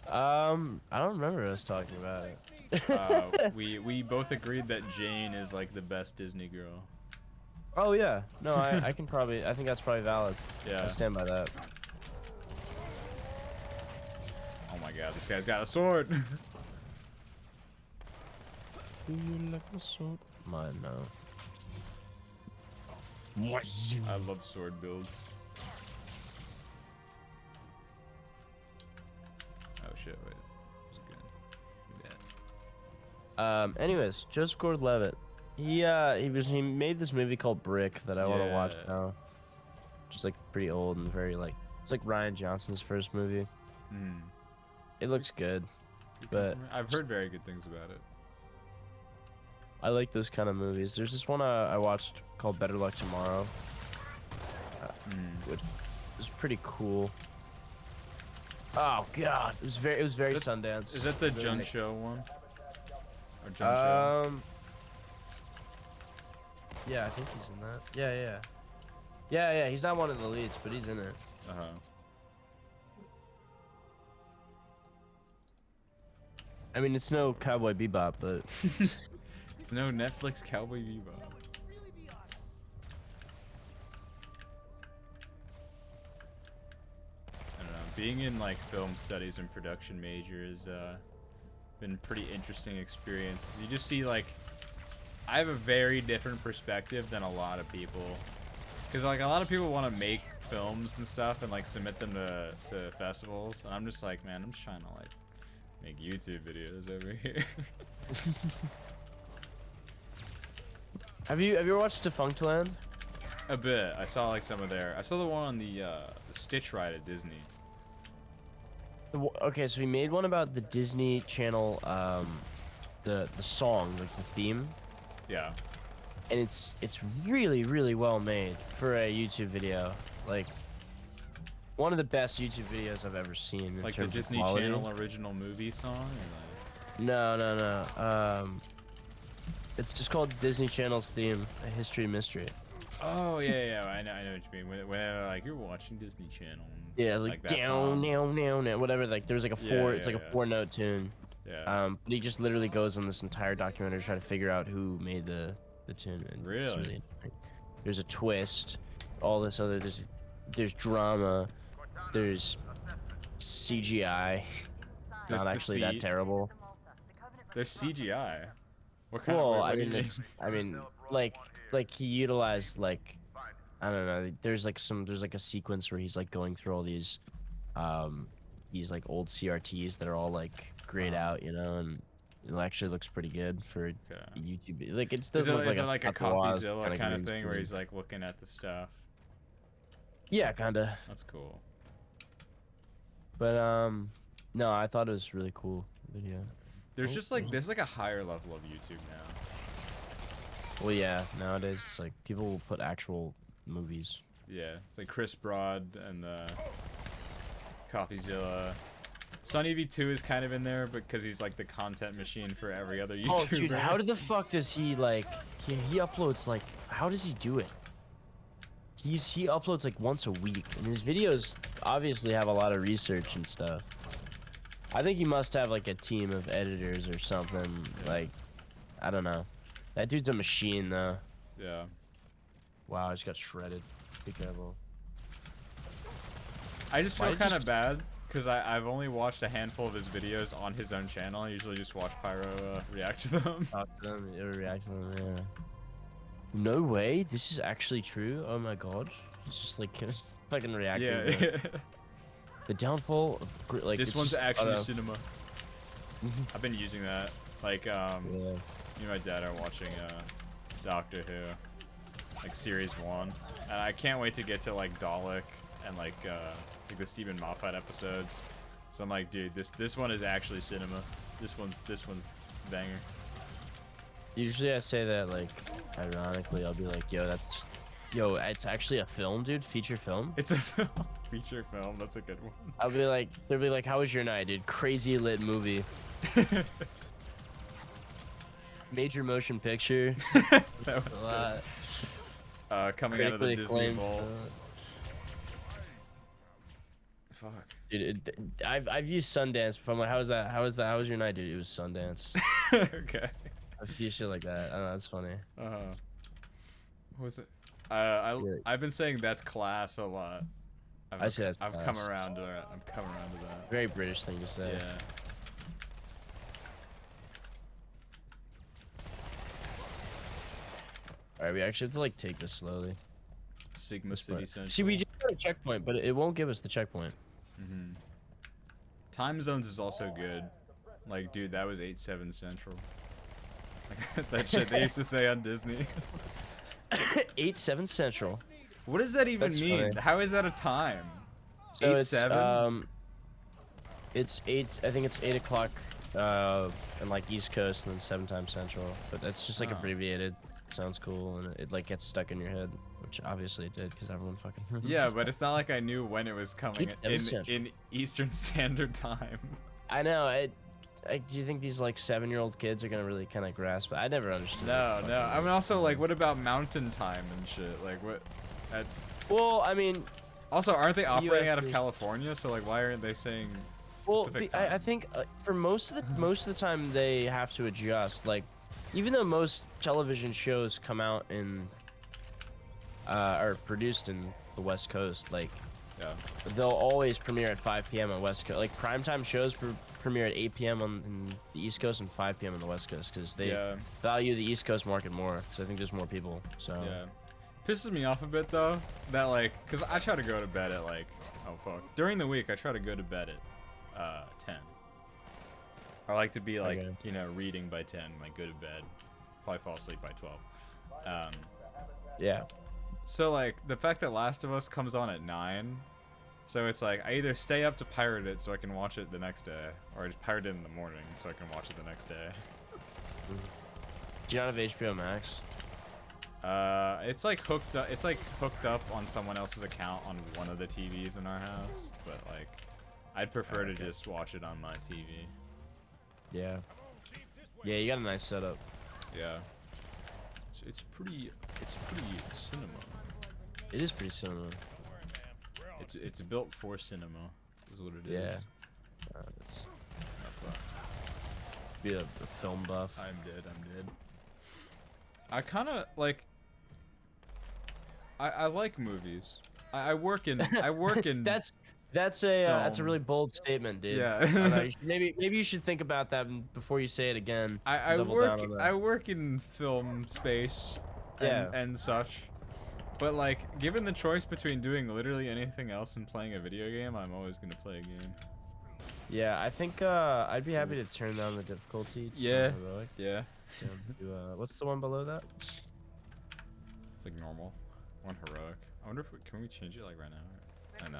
I don't remember us talking about it. We both agreed that Jane is like the best Disney girl. Oh yeah, no, I can probably, I think that's probably valid. Yeah. I stand by that. Oh my god, this guy's got a sword. Mine, no. I love sword builds. Oh shit, wait. Is it good? Yeah. Anyways, Joseph Gordon-Levitt. He made this movie called Brick that I want to watch Yeah. now. Just like pretty old and very like, it's like Ryan Johnson's first movie. Hmm. It looks good, but I've heard very good things about it. I like those kind of movies. There's this one I watched called Better Luck Tomorrow, which was pretty cool. Oh god, it was very Sundance. Is that the Very Jung nice. Show one? Or Jung Show? Yeah, I think he's in that. Yeah. He's not one of the leads, but he's in it. Uh-huh. I mean, it's no Cowboy Bebop, but It's no Netflix Cowboy Bebop. I don't know. Being in like film studies and production major has been a pretty interesting experience because you just see like I have a very different perspective than a lot of people. Because like a lot of people want to make films and stuff and like submit them to festivals, and I'm just like, man, I'm just trying to like make YouTube videos over here. have you ever watched Defunctland? A bit. I saw like some of I saw the one on the Stitch ride at Disney. Okay, so he made one about the Disney Channel, the song, like the theme, Yeah. and it's really well made for a YouTube video. Like one of the best YouTube videos I've ever seen. In Like the terms of Disney quality. Channel original movie song? Or No. It's just called Disney Channel's theme, A History Mystery. Oh, yeah. I know what you mean. When like, you're watching Disney Channel. and, Yeah, it's like that down, song. down, down, down, whatever. Like there's like a Yeah, four. It's like yeah. a 4-note tune. Yeah. But he just literally goes on this entire documentary to try to figure out who made the tune. And it's Really? interesting. There's a twist. All this other there's drama. There's CGI. It's There's not actually that deceit. terrible. There's CGI. What kind Well, of? I What do you mean, mean? I mean, like he utilized like, I don't know. There's like a sequence where he's like going through all these like old CRTs that are all like grayed out, you know, and it actually looks pretty good for Okay. YouTube. Like it Is doesn't look it like a Scott CoffeeZilla kinda kind of green thing where screen. he's like looking at the stuff? Yeah, kinda. That's cool. But no, I thought it was really cool video. There's Oh, just like oh. there's like a higher level of YouTube now. Well, yeah, nowadays it's like people will put actual movies. Yeah, it's like Chris Broad and CoffeeZilla. Sunny V2 is kind of in there because he's like the content machine for every other YouTuber. Oh, dude, how the fuck does he like? He uploads like, how does he do it? He uploads like once a week, and his videos obviously have a lot of research and stuff. I think he must have like a team of editors or something. Like, I don't know. That dude's a machine though. Yeah. Wow, I just got shredded. Be careful. I just Why feel did you kind of bad because I've only watched a handful of his videos on his own channel. I usually just watch Pyro react to them. Talk to them, react to them, yeah. No way, this is actually true. Oh my god, it's just like fucking reacting. Yeah. to the downfall of like This it's one's just actually auto- cinema. I've been using that. Like, Yeah. me and my dad are watching Doctor Who, like series 1, and I can't wait to get to like Dalek and like the Stephen Moffat episodes. So I'm like, dude, this one is actually cinema. This one's banger. Usually I say that like ironically. I'll be like, yo, it's actually a film, dude, feature film. It's a film, feature film. That's a good one. I'll be like, they'll be like, how was your night, dude? Crazy lit movie. Major motion picture. That was A lot. good. Coming out of the Critically Disney acclaimed. Vault. Fuck. Dude, I've used Sundance before. I'm like, how was that? How was your night, dude? It was Sundance. Okay. I've seen shit like that. I don't know. That's funny. What was it? Yeah. I've been saying that's class a lot. I say that's I've come class. around to that. I've come around to that. Very British thing to say. Yeah. All right, we actually have to like take this slowly. Sigma This City part. Central. See, we just got a checkpoint, but it won't give us the checkpoint. Time zones is also good. Like, dude, that was 8/7 Central. Like, that shit they used to say on Disney. 8/7 Central. What does that even That's mean? funny. How is that a time? So 8/7? it's 8. I think it's 8 o'clock, in like East Coast, and then 7 times Central. But that's just like Oh. abbreviated. Sounds cool, and it like gets stuck in your head, which obviously it did, because everyone fucking. Yeah, but it's not like I knew when it was coming 8/7 Central. in Eastern Standard Time. I know. Do you think these like 7-year-old kids are gonna really kind of grasp it? I never understood. No, that no. fucking- I mean, also, like, what about Mountain Time and shit? Like, what? That, Well, I mean, also, aren't they operating out of US California? So, like, why aren't they saying well, specific I time? think for most of the time they have to adjust. Like, even though most television shows come out in are produced in the West Coast, like Yeah. they'll always premiere at 5 p.m. on West Coast. Like primetime shows premiere at 8 p.m. in the East Coast and 5 p.m. on the West Coast, because they Yeah. value the East Coast market more. Because I think there's more people. So Yeah. Pisses me off a bit though that like, cause I try to go to bed at like, oh fuck. During the week I try to go to bed at 10. I like to be like, Okay. you know, reading by 10, like go to bed, probably fall asleep by 12. yeah. So like the fact that Last of Us comes on at 9, so it's like I either stay up to pirate it so I can watch it the next day, or I just pirate it in the morning so I can watch it the next day. Do you not have HBO Max? It's like hooked up. It's like hooked up on someone else's account on one of the TVs in our house, but like, I'd prefer to just watch it on my TV. Yeah. Yeah, you got a nice setup. Yeah. It's pretty cinema. It is pretty similar. It's built for cinema, is what it is. Yeah. Oh, fuck. to be a film buff. I'm dead. I kind of like. I like movies. I work in. That's a really bold statement, dude. Yeah. I don't know, maybe you should think about that before you say it again. I Double work. down on that. I work in film space. Yeah. And such. But like, given the choice between doing literally anything else and playing a video game, I'm always gonna play a game. Yeah, I think I'd be happy to turn down the difficulty. To Yeah. heroic. Yeah. What's the one below that? It's like normal. One heroic. I wonder if can we change it like right now? I know.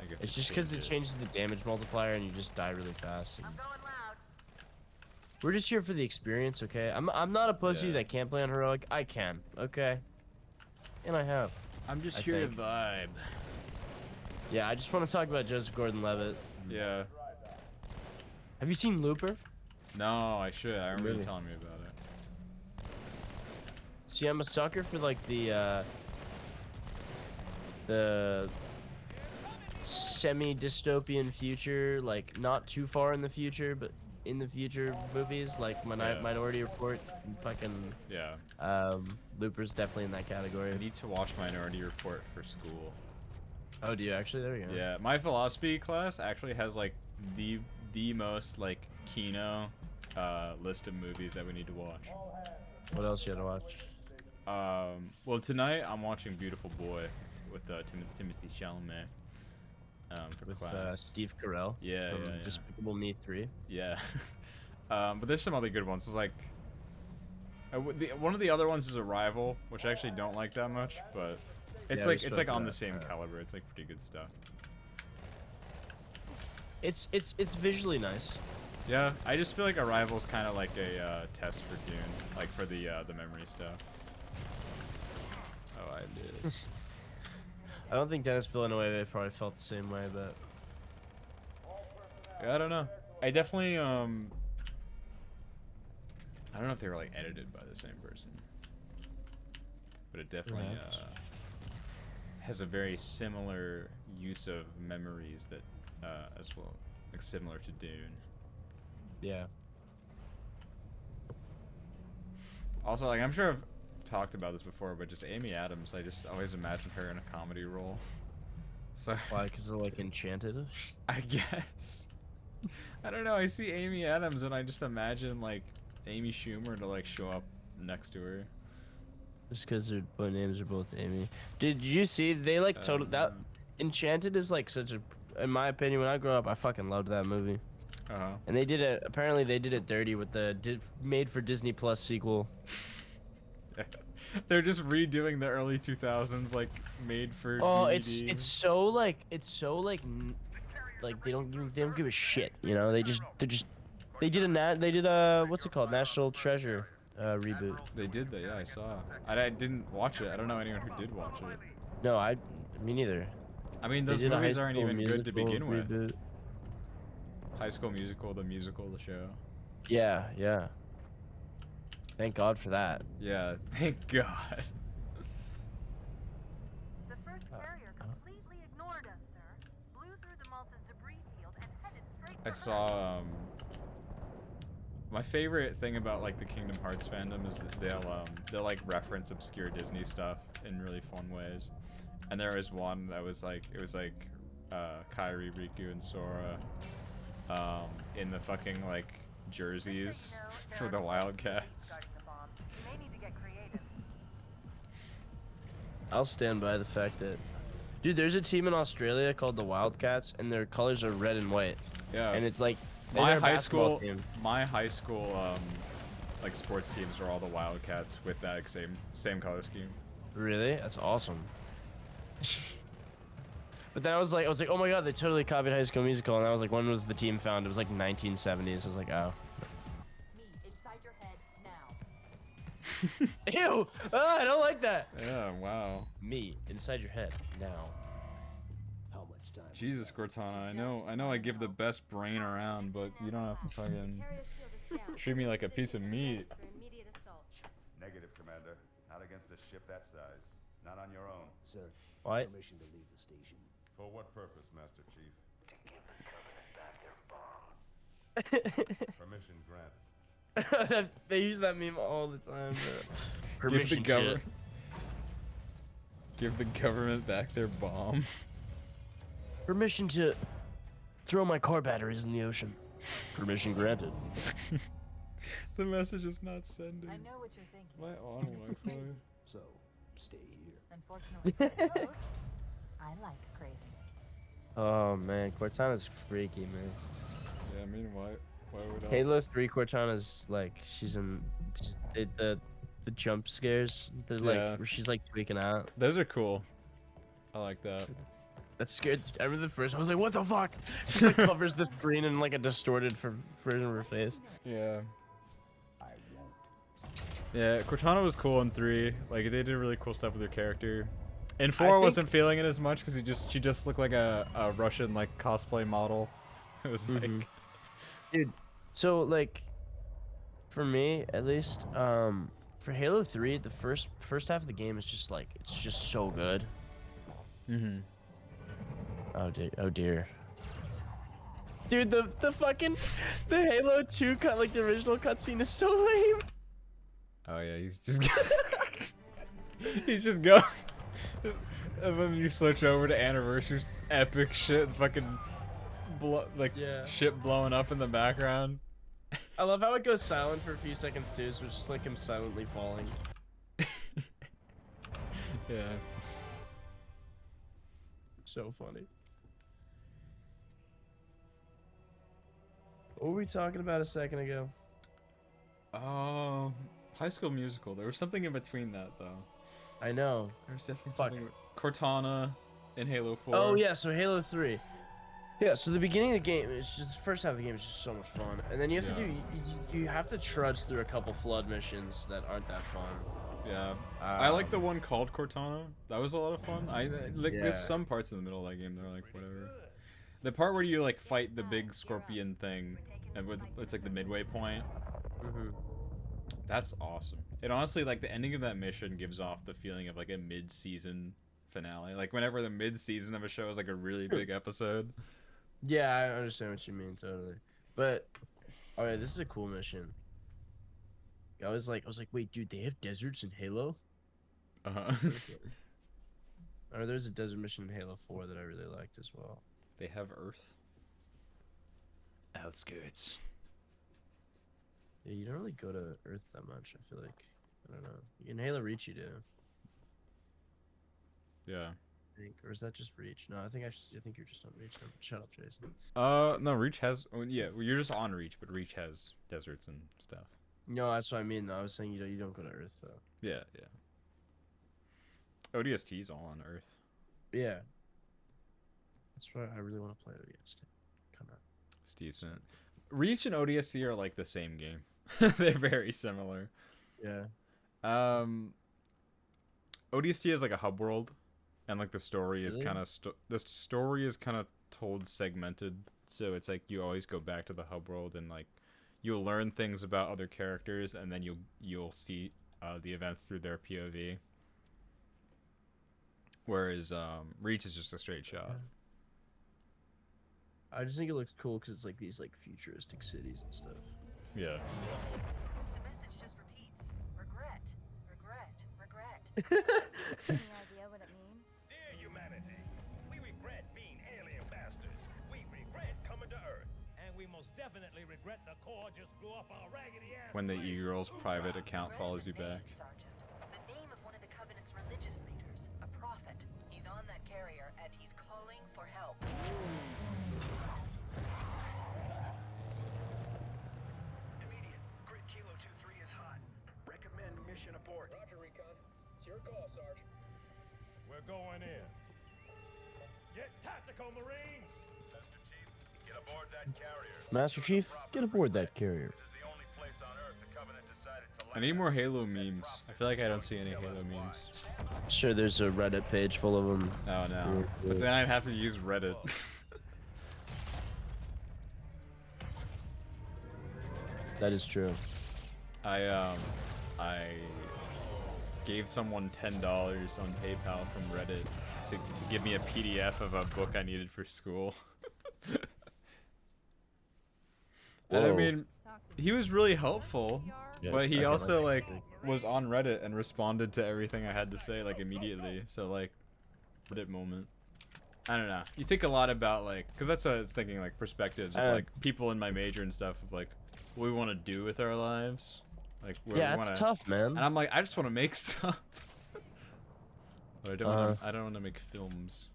I guess It's just because it changes the damage multiplier and you just die really fast. And... We're just here for the experience, okay? I'm not opposed to you Yeah. that can't play on heroic. I can, okay? And I have. I'm just I here think. to vibe. Yeah, I just want to talk about Joseph Gordon-Levitt. Yeah. Have you seen Looper? No, I should. I remember you Really? telling me about it. See, I'm a sucker for like the semi-dystopian future, like not too far in the future, but in the future movies, like Yeah. Minority Report and fucking Yeah. Looper's definitely in that category. I need to watch Minority Report for school. Oh, do you actually? There we go. Yeah, my philosophy class actually has like the most like Kino list of movies that we need to watch. What else you had to watch? Well, tonight I'm watching Beautiful Boy with Timothy Chalamet. For With class. Steve Carell. Yeah, from yeah, yeah. Despicable Me 3. Yeah. But there's some other good ones. It's like one of the other ones is Arrival, which I actually don't like that much, but it's Yeah, like we it's spoke like on about the same that. caliber. It's like pretty good stuff. It's visually nice. Yeah, I just feel like Arrival's kind of like a test for Dune, like for the memory stuff. Oh, I did. I don't think Dennis Villeneuve probably felt the same way, but Yeah, I don't know. I definitely I don't know if they were like edited by the same person, but it definitely Perhaps. has a very similar use of memories that as well, like similar to Dune. yeah. Also, like I'm sure I've talked about this before, but just Amy Adams, I just always imagine her in a comedy role. So Why? Because they're like Enchanted? I guess. I don't know. I see Amy Adams and I just imagine like Amy Schumer to like show up next to her. Just because their names are both Amy. Did you see they like total that Enchanted is like such a, in my opinion, when I grew up, I fucking loved that movie. Uh-huh. And they did it. Apparently, they did it dirty with the made for Disney Plus sequel. They're just redoing the early 2000s like made for Oh, DVD. it's so like they don't give a shit. You know, they did a what's it called, National Treasure reboot. They did that, yeah, I saw. I didn't watch it. I don't know anyone who did watch it. No, me neither. I mean, They those did a High movies aren't School even good to Musical begin with. reboot. High School Musical, the show. Yeah, yeah. Thank God for that. Yeah, thank God. The first carrier completely ignored us, sir. Blew through the Malta's debris field and headed straight for I Earth. saw my favorite thing about like the Kingdom Hearts fandom is that they'll like reference obscure Disney stuff in really fun ways. And there was one that was like Kairi, Riku, and Sora in the fucking like jerseys for the Wildcats. Guarding the bomb. You may need to get creative. I'll stand by the fact that, dude, there's a team in Australia called the Wildcats, and their colors are red and white. Yeah. And it's like my they're a high basketball school team. like sports teams are all the Wildcats with that same color scheme. Really? That's awesome. But then I was like, oh my god, they totally copied High School Musical, and I was like, when was the team found? It was like 1970s. I was like, oh. Me inside your head now. Ew! Ah, I don't like that. Yeah, wow. Me inside your head now. How much time? Jesus, Cortana, I know I give the best brain around, but you don't have to fucking Carrier shield is down. treat me like a piece of meat. For immediate assault. Negative, Commander. Not against a ship that size. Not on your own. Sir, What? permission to leave the station. For what purpose, Master Chief? Permission granted. They use that meme all the time. Bro. Give the Permission government. Give the government back their bomb. Permission to throw my car batteries in the ocean. Permission granted. The message is not sending. I know what you're thinking. My on and it's Wi-Fi. crazy. So, stay here. Unfortunately for us both, I like crazy. Oh man, Cortana's freaky, man. Yeah, I mean, why would else? Halo 3 Cortana's like she's in the jump scares. They're like Yeah. where she's like tweaking out. Those are cool. I like that. That scared. I remember the first. I was like, "What the fuck?" She like covers the screen in like a distorted version of her face. Yeah. I won't. Yeah, Cortana was cool in 3. Like, they did really cool stuff with her character. In 4, I think- wasn't feeling it as much because she just looked like a Russian like cosplay model. It was like, Mhm. Dude, so like, for me at least, for Halo 3, the first half of the game is just like it's just so good. Oh dear. Dude, the fucking the Halo 2 cut, like the original cutscene is so lame. oh yeah, he's just he's just going. And then you switch over to Anniversary's epic shit, fucking Yeah. shit blowing up in the background. I love how it goes silent for a few seconds too, so it's just like him silently falling. Yeah. So funny. What were we talking about a second ago? High School Musical. There was something in between that though. I know. There was definitely Fuck. something. Cortana in Halo 4. Oh yeah, so Halo 3. Yeah, so the beginning of the game is just the first half of the game is just so much fun, and then you have to Yeah. do you have to trudge through a couple flood missions that aren't that fun. Yeah. I like the one called Cortana. That was a lot of fun. I like Yeah. there's some parts in the middle of that game that are like whatever. The part where you like fight the big scorpion thing, and with it's like the midway point. Mm-hmm. That's awesome. It honestly, like, the ending of that mission gives off the feeling of like a mid-season finale. Like whenever the mid-season of a show is like a really big episode. Yeah, I understand what you mean totally. But alright, this is a cool mission. I was like, wait, dude, they have deserts in Halo? Or there's a desert mission in Halo 4 that I really liked as well. They have Earth. Outskirts. Yeah, you don't really go to Earth that much, I feel like. I don't know. In Halo Reach you do. Yeah. I think, or is that just Reach? No, I think you're just on Reach. Shut up, Jason. No, Reach has. Oh, yeah, well, you're just on Reach, but Reach has deserts and stuff. No, that's what I mean. Though. I was saying you don't go to Earth though. Yeah, yeah. ODST's all on Earth. Yeah. That's why I really want to play ODST. Come on. It's decent. Reach and ODST are like the same game. They're very similar. Yeah. ODST is like a hub world, and like the story is Really? kind of the story is kind of told segmented. So it's like you always go back to the hub world, and like you'll learn things about other characters, and then you'll see the events through their POV. Whereas Reach is just a straight shot. I just think it looks cool because it's like these like futuristic cities and stuff. Yeah. The message just repeats. Regret. Regret. Regret. Any idea what it means? Dear humanity, we regret being alien bastards. We regret coming to Earth. And we most definitely regret the Corps just blew up our raggedy ass. When the planes. E-Girl's private account Regret follows is you a name, back. Sergeant. The name of one of the Covenant's religious leaders. A prophet. He's on that carrier, and he's calling for help. Immediate. Grid Kilo 2-3 is hot. Recommend mission abort. Roger, Recon. It's your call, Sarge. We're going in. Get tactical, Marines! Master Chief, get aboard that carrier. Master Chief, get aboard that carrier. This is the only place on Earth the Covenant decided to I need more Halo memes. I feel like I don't see any Halo memes. Sure, there's a Reddit page full of them. Oh no. But then I'd have to use Reddit. That is true. I gave someone $10 on PayPal from Reddit to give me a PDF of a book I needed for school. And I Whoa. mean, he was really helpful, Yeah, but he okay, also like- like was on Reddit and responded to everything I had to say like immediately. So like, Reddit moment. I don't know. You think a lot about like, cause that's what I was thinking, like perspectives of like people in my major and stuff of like what we want to do with our lives, like where Yeah, we it's wanna, tough, man. And I'm like, I just want to make stuff. But I don't. I don't want to make films.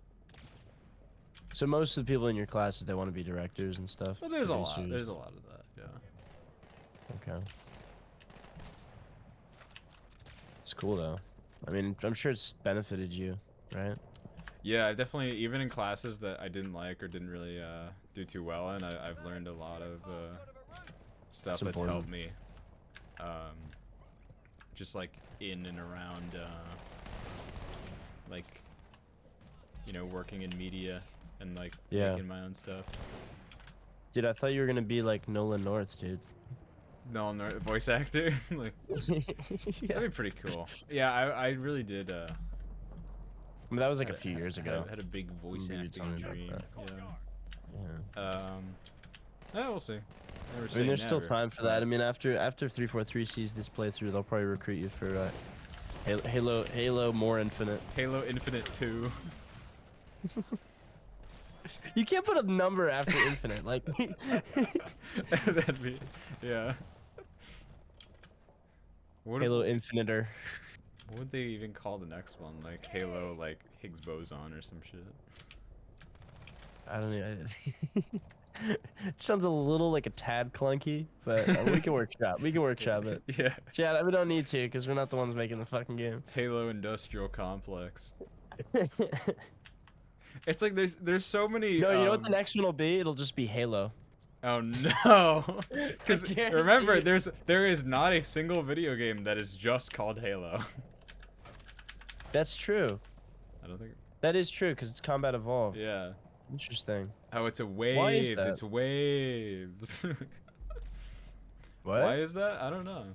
So most of the people in your classes, they want to be directors and stuff. Well, there's a lot. producers. There's a lot of that. Yeah. Okay. It's cool though. I mean, I'm sure it's benefited you, right? Yeah, I've definitely, even in classes that I didn't like or didn't really do too well in, I've learned a lot of stuff that's important. helped me. Just like in and around, like, you know, working in media and like Yeah. making my own stuff. Dude, I thought you were gonna be like Nolan North, dude. No, I'm not a voice actor. Like, that'd be pretty cool. Yeah, I really did. I mean, that was like a had few years ago. Had a big voice Remember you acting telling me about dream. that. Yeah. Yeah. Yeah, we'll see. Never I say mean, there's still never, time for that. I mean, after 343 sees this playthrough, they'll probably recruit you for Halo more Infinite. Halo Infinite 2. You can't put a number after Infinite, like. That'd be, yeah. What, Halo Infiniter. what would they even call the next one? Like Halo, like Higgs boson or some shit. I don't know. Sounds a little like a tad clunky, but we can workshop. We can workshop it. Yeah. Chad, we don't need to because we're not the ones making the fucking game. Halo Industrial Complex. It's like there's so many. No, you know what the next one will be? It'll just be Halo. Oh no! Because guarantee remember, you. there is not a single video game that is just called Halo. That's true. I don't think. That is true because it's Combat Evolved. Yeah. Interesting. Oh, it's a Why is waves. that? It's waves. What? Why is that? I don't know.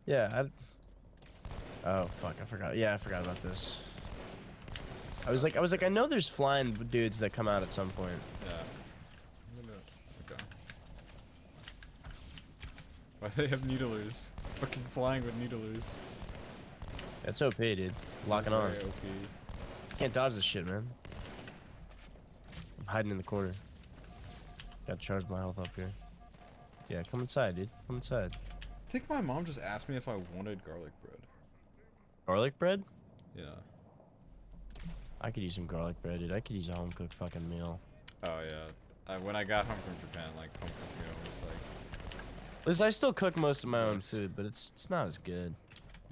Yeah. Oh fuck! I forgot. Yeah, I forgot about this. I was like, I know there's flying dudes that come out at some point. Yeah. Okay. Why do they have needlers? Fucking flying with needlers. That's OP, dude. Locking That's on. very OP. Can't dodge this shit, man. I'm hiding in the corner. Gotta charge my health up here. Yeah, come inside, dude. Come inside. I think my mom just asked me if I wanted garlic bread. Garlic bread? Yeah. I could use some garlic bread, dude. I could use a home cooked fucking meal. Oh yeah. When I got home from Japan, like home cooked meal was like. Listen, I still cook most of my own food, but it's not as good.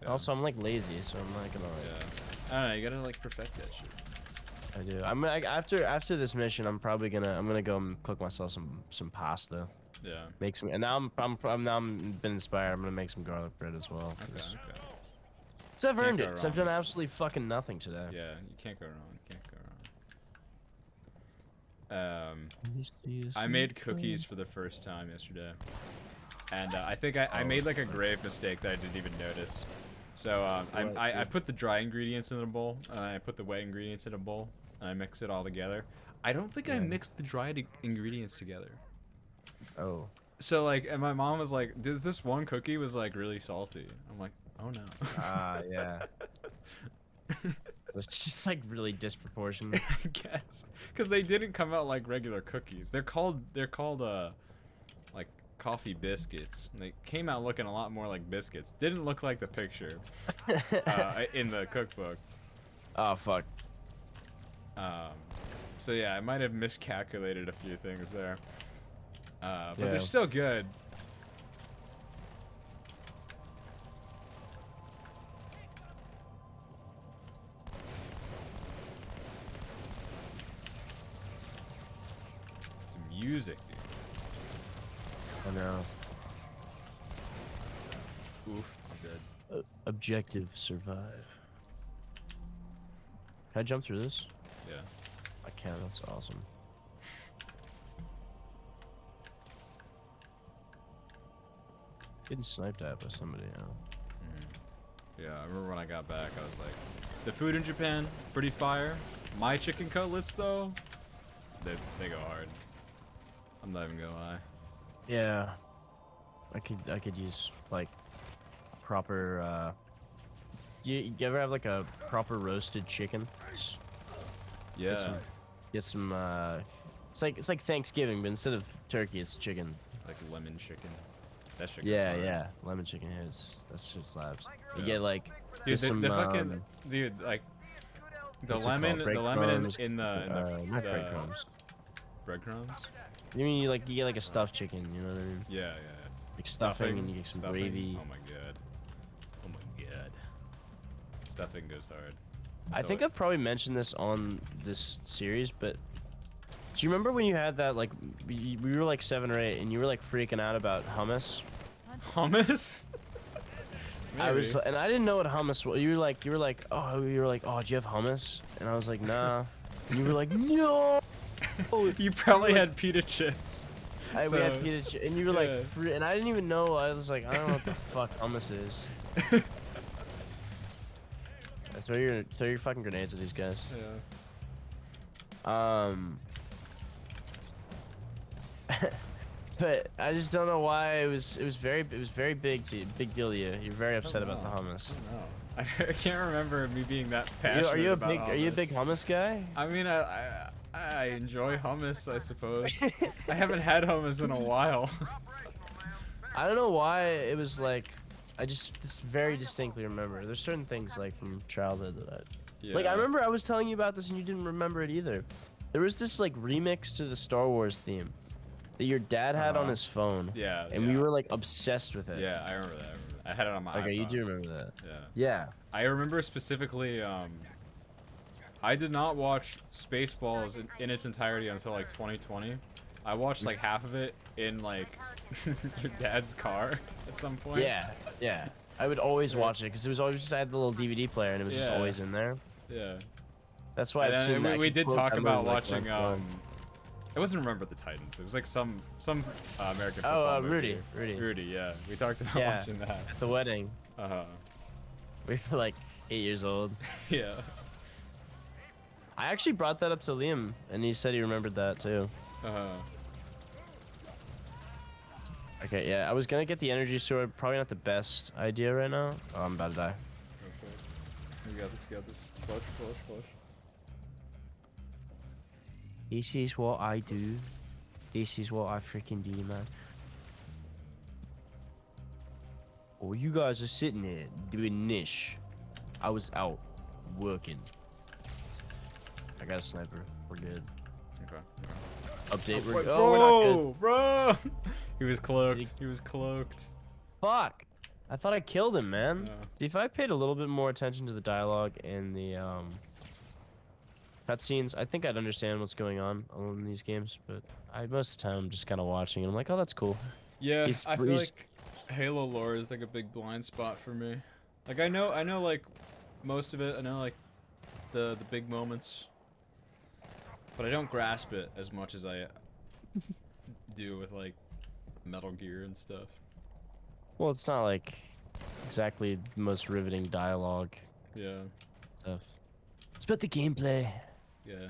Yeah. Also, I'm like lazy, so I'm not gonna. Yeah. I don't know. You gotta like perfect that shit. I do. After this mission, I'm gonna go and cook myself some pasta. Yeah. Make some, and now I'm been inspired. I'm gonna make some garlic bread as well. Okay. 'cause- Okay. 'cause I've Can't earned go it. 'Cause I've wrong. done absolutely fucking nothing today. Yeah. You can't go wrong. You can't go wrong. I made cookies for the first time yesterday, and I think I made like a grave mistake that I didn't even notice. So I put the dry ingredients in a bowl, and I put the wet ingredients in a bowl, and I mix it all together. I don't think I mixed the dried ingredients together. Oh. So like, and my mom was like, "This one cookie was like really salty." I'm like, "Oh no." Ah, yeah. It's just like really disproportionate. I guess, because they didn't come out like regular cookies. They're called like coffee biscuits. And they came out looking a lot more like biscuits. Didn't look like the picture in the cookbook. Oh fuck. So yeah, I might have miscalculated a few things there. But Yeah. they're still good. Some music, dude. I know. Oof, I'm dead. Objective survive. Can I jump through this? Yeah. I can. That's awesome. Getting sniped at by somebody. Yeah, I remember when I got back, I was like, the food in Japan, pretty fire. My chicken cutlets, though, they go hard. I'm not even gonna lie. Yeah. I could use like proper. You ever have like a proper roasted chicken? Just Yeah. get some. It's like Thanksgiving, but instead of turkey, it's chicken. Like lemon chicken. That shit goes Yeah, hard. yeah. Lemon chicken is. That's just slabs. You Yeah. get like Dude, just some. the fucking dude, like the what's it lemon, called? the lemon Breadcrumbs? in the Not the breadcrumbs. breadcrumbs. You mean you get like a stuffed chicken? You know what I mean? Yeah, yeah. Like stuffing, and you get some Stuffing. gravy. Oh my god. Oh my god. Stuffing goes hard. I So think it- I've probably mentioned this on this series, but do you remember when you had that like we were like 7 or 8 and you were like freaking out about hummus? hummus. I was Maybe. and I didn't know what hummus was. You were like, oh, do you have hummus? And I was like, nah. And you were like, no. You probably had pita chips. We had So, pita and you were yeah. like, and I didn't even know. I was like, I don't know what the fuck hummus is. Throw your fucking grenades at these guys. Yeah. But I just don't know why it was very big deal to you. You're very upset about the know. hummus. I can't remember me being that Are passionate you a about big hummus guy? I mean, I enjoy hummus, I suppose. I haven't had hummus in a while. I don't know why it was like. I just very distinctly remember. There's certain things like from childhood that like I remember I was telling you about this and you didn't remember it either. There was this like remix to the Star Wars theme that your dad had on his phone. Yeah. And we were like obsessed with it. Yeah, I remember that. I had it on my Okay, you iPod. do remember that. Yeah. Yeah. I remember specifically, I did not watch Spaceballs in its entirety until like 2020. I watched like half of it in like your dad's car at some point. Yeah, yeah. I would always watch it because it was always just I had the little DVD player and it was just Yeah. always in there. Yeah. That's why And I've then seen that. we I did could talk quote about that movie, watching. like, It wasn't Remember the Titans. It was like some American Oh, football movie. Rudy. Rudy, yeah. We talked about Yeah. watching that. at the wedding. Uh-huh. We were like 8 years old. Yeah. I actually brought that up to Liam, and he said he remembered that too. Uh-huh. Okay, yeah, I was gonna get the energy sword. Probably not the best idea right now. Oh, I'm about to die. Okay. You got this, you got this. Flush, flush, flush. This is what I do. This is what I freaking do, man. Oh, you guys are sitting here doing niche. I was out working. I got a sniper. We're good. Okay. Update. Wait, We're not good. bro! He was Did cloaked. He was cloaked. Fuck! I thought I killed him, man. Yeah. If I paid a little bit more attention to the dialogue and the cutscenes, I think I'd understand what's going on in these games. But most of the time I'm just kind of watching and I'm like, oh, that's cool. Yeah, He's- I feel he's- like Halo lore is like a big blind spot for me. Like I know like most of it. I know like the big moments, but I don't grasp it as much as I do with like Metal Gear and stuff. Well, it's not like exactly the most riveting dialogue Yeah, stuff. It's about the gameplay. yeah.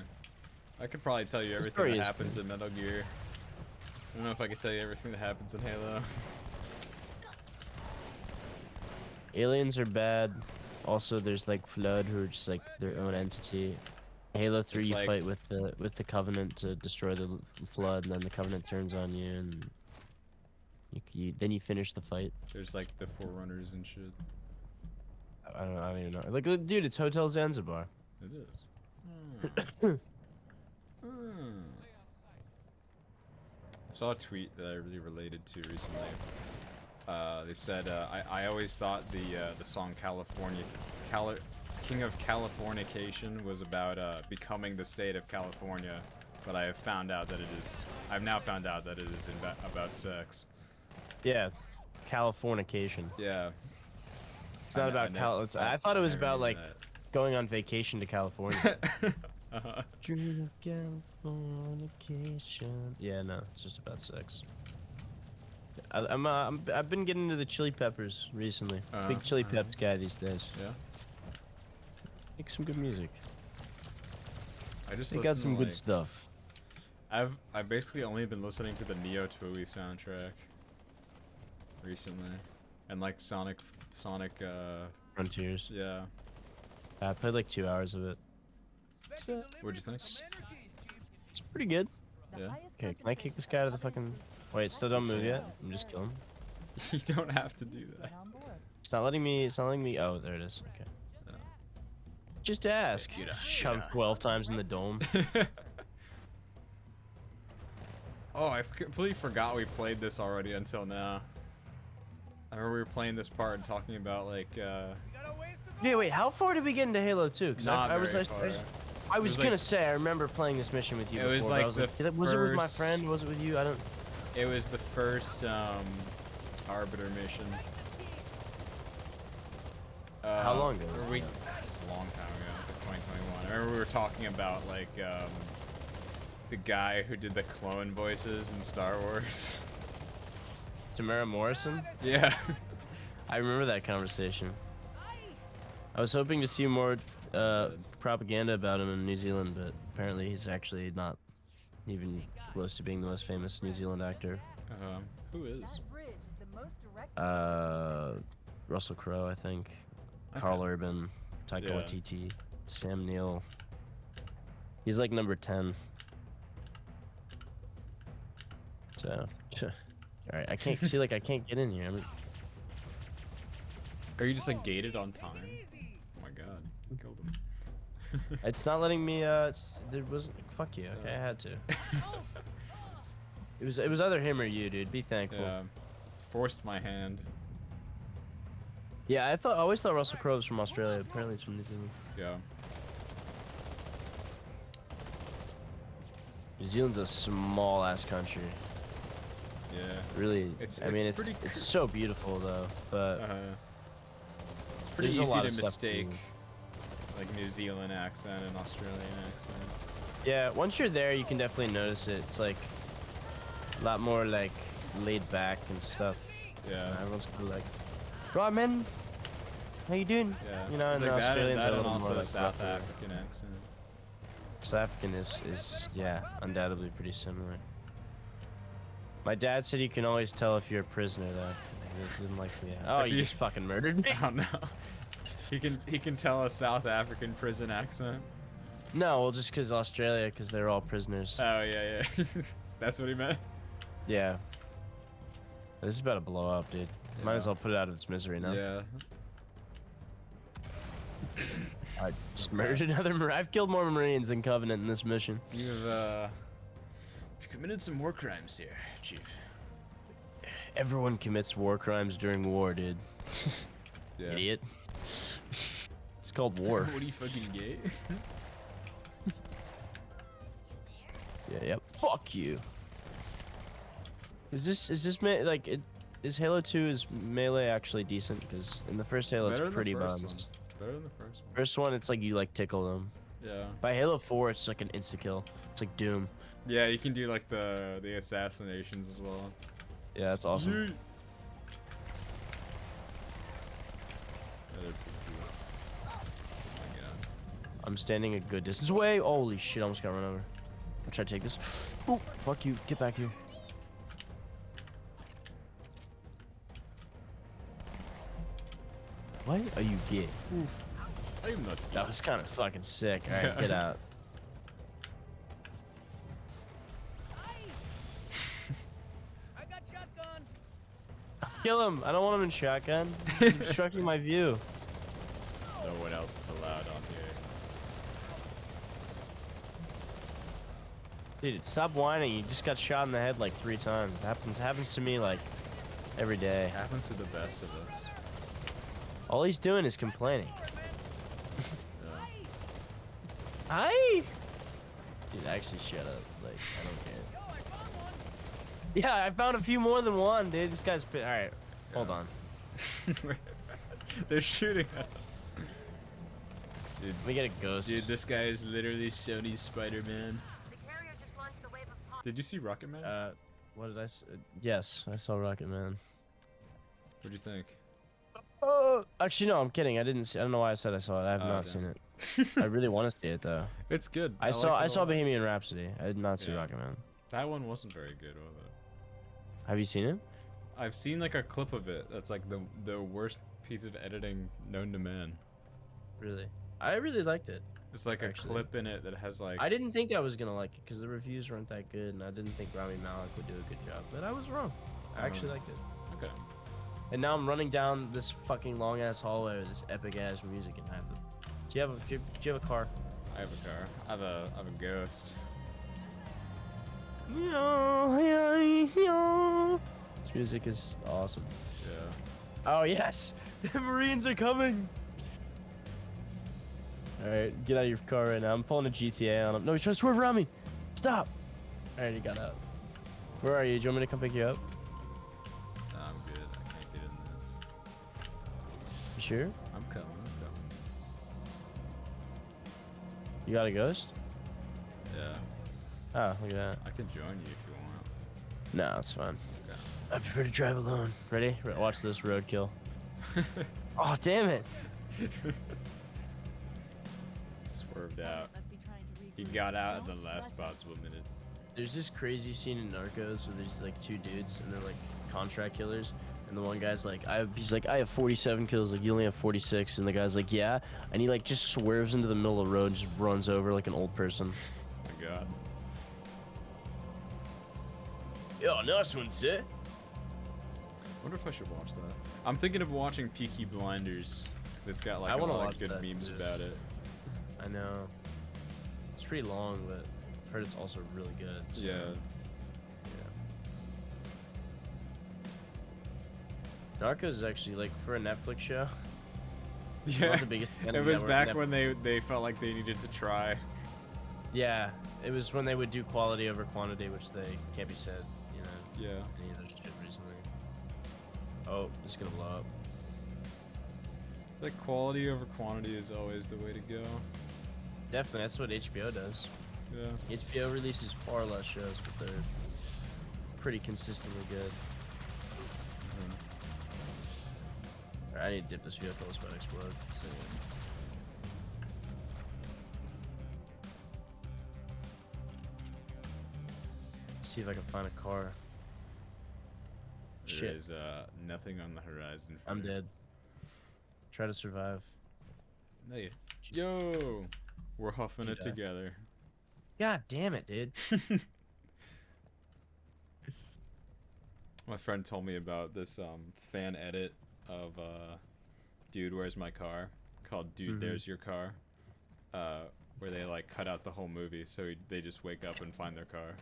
I could probably tell you The everything story that is happens in Metal Gear. I don't know if I could tell you everything that happens in Halo. Aliens are bad. Also, there's like Flood, who are just like their own entity. Halo 3, It's you like- fight with the Covenant to destroy the Flood, and then the Covenant turns on you, and then you finish the fight. There's like the Forerunners and shit. I don't even know. Like, dude, it's Hotel Zanzibar. It is. Hmm. I saw a tweet that I really related to recently. They said, I always thought the song King of Californication was about becoming the state of California, but I have found out that I've now found out that it is about sex. Yeah, Californication. Yeah. It's not about Cal. I thought it was never about knew like going on vacation to California. that. Uh-huh. Dream of Californication. Yeah, no, it's just about sex. I've been getting into the Chili Peppers recently. Big Chili Peppers guy these days. Yeah. Make some good music. I just They got listen some to, good like, stuff. I've basically only been listening to the Neo Tooie soundtrack recently, and like Sonic. Frontiers. Yeah. I played like 2 hours of it. What'd you think? It's pretty good. Yeah. Okay, can I kick this guy to the fucking... Wait, still don't move yet? I'm just killing him. You don't have to do that. It's not letting me... It's not letting me... Oh, there it is. Okay. Yeah. Just ask. Shot him 12 times in the dome. Oh, I completely forgot we played this already until now. I remember we were playing this part and talking about like Yeah, wait, how far did we get into Halo 2? Because not I was very like, far. I was like- gonna say I remember playing this mission with you It before. was but like I was the like, was it with my first- friend? Was it with you? I don't. It was the first Arbiter mission. How long ago was were we? that? It's a long time ago. It was like 2021. I remember we were talking about like the guy who did the clone voices in Star Wars. Tamara Morrison? Yeah. I remember that conversation. I was hoping to see more propaganda about him in New Zealand, but apparently he's actually not even close to being the most famous New Zealand actor. Who is? That bridge is the most direct. Russell Crowe, I think. Carl Urban, Taika Yeah. Waititi, Sam Neill. He's like number 10. So, alright, I can't see, like, I can't get in here. I mean, Are you just like gated on time? Oh my god, you killed him. it's not letting me, there was, fuck you, okay, I had to. It was either him or you, dude, be thankful. Yeah. Forced my hand. Yeah, I always thought Russell Crowe was from Australia, apparently he's from New Zealand. Yeah. New Zealand's a small-ass country. Yeah. Really, It's- I mean, it's it's pretty it's so beautiful, though, but... It's pretty There's a easy lot to of stuff mistake to- like New Zealand accent and Australian accent. Yeah, once you're there, you can definitely notice it. It's like a lot more like laid back and stuff. Yeah. Everyone's kind of like, right, man, how you doing? Yeah. You know, it's and like the Australians that are a and little also more like South rougher. African accent. South African is yeah, undoubtedly pretty similar. My dad said you can always tell if you're a prisoner though. He doesn't like me. Oh, If you you- just fucking murdered me? I don't know. He can tell a South African prison accent. No, well, just because Australia, because they're all prisoners. Oh yeah, yeah. That's what he meant. Yeah. This is about to blow up, dude. Might as Yeah. well put it out of its misery now. Yeah. I just murdered another Marine. I've killed more Marines than Covenant in this mission. You've committed some war crimes here, Chief. Everyone commits war crimes during war, dude. Yeah. Idiot. It's called war. What are you fucking gay? Yeah, yep. Fuck you. Is this like is Halo 2's melee actually decent? Because in the first Halo Better it's than pretty the first bums. one. Better than the first one. First one it's like you like tickle them. Yeah. By Halo 4 it's like an insta kill. It's like Doom. Yeah, you can do like the assassinations as well. Yeah, that's awesome. Other people. Oh my god. I'm standing a good distance away. Holy shit, I almost got run over. I'll try to take this. Oh, fuck you. Get back here. Why are you gay? I'm not. That was kind of fucking sick. Alright, get out. I got shotgun. Kill him. I don't want him in shotgun. He's obstructing my view. No one else is allowed on here. Dude, stop whining. You just got shot in the head like 3 times. Happens to me like every day. Happens to the best of us. All he's doing is complaining. Yeah. Hi. Dude, actually shut up. Like, I don't care. Yo, I found one. Yeah, I found a few more than one, dude. This guy's... Alright, hold on. They're shooting at us. Dude, Let me get a ghost. dude, this guy is literally Sony's Spider-Man. The carrier just launched the wave of pop. Did you see Rocket Man? What did I yes, I saw Rocket Man. What'd you think? Oh, actually, no, I'm kidding. I didn't see. I don't know why I said I saw it. I have Oh, not damn. seen it. I really want to see it though. It's good. I liked saw it I a saw lot. Bohemian Rhapsody. I did not see Yeah. Rocketman. That one wasn't very good, was it? Have you seen it? I've seen like a clip of it. That's like the worst piece of editing known to man. Really? I really liked it. It's like Actually. a clip in it that has like. I didn't think I was gonna like it because the reviews weren't that good, and I didn't think Rami Malek would do a good job. But I was wrong. I actually liked it. Okay. And now I'm running down this fucking long ass hallway with this epic ass music, and I have to. Do you have a car? I have a car. I have a ghost. This music is awesome. Yeah. Oh yes, the Marines are coming. All right, get out of your car right now. I'm pulling a GTA on him. No, he's trying to swerve around me. Stop. All right, he got out. Where are you? Do you want me to come pick you up? Nah, I'm good. I can't get in this. You sure? I'm coming. You got a ghost? Yeah. Oh, look at that. I can join you if you want. No, it's fine. Okay. I prefer to drive alone. Ready? Watch this roadkill. Oh, damn it. Swerved out. Must be trying to He regroup. got out at the Don't last let possible minute. There's this crazy scene in Narcos where there's like two dudes and they're like contract killers. And the one guy's like, he's like, I have 47 kills. Like, you only have 46. And the guy's like, yeah. And he like just swerves into the middle of the road and just runs over like an old person. Oh my god. Yo, nice one, sir. Wonder if I should watch that. I'm thinking of watching Peaky Blinders because it's got like I a wanna lot watch of good that, memes too. about it. I know. It's pretty long, but I've heard it's also really good. So, Yeah. Narcos is actually like for a Netflix show. Yeah. the biggest fan It of was network- back when Netflix. they felt like they needed to try. Yeah, it was when they would do quality over quantity, which they can't be said, you know, Yeah. any other shit recently. Oh, it's gonna blow up. Like quality over quantity is always the way to go. Definitely, that's what HBO does. Yeah. HBO releases far less shows, but they're pretty consistently good. Alright, I need to dip this vehicle, it's about to explode. See if I can find a car. Shit. There is nothing on the horizon. For I'm you. dead. Try to survive. Hey. Yo! We're huffing it Yeah. together. God damn it, dude. My friend told me about this fan edit of Dude, Where's My Car? Called Dude, Mhm. There's Your Car. Where they like cut out the whole movie so they just wake up and find their car.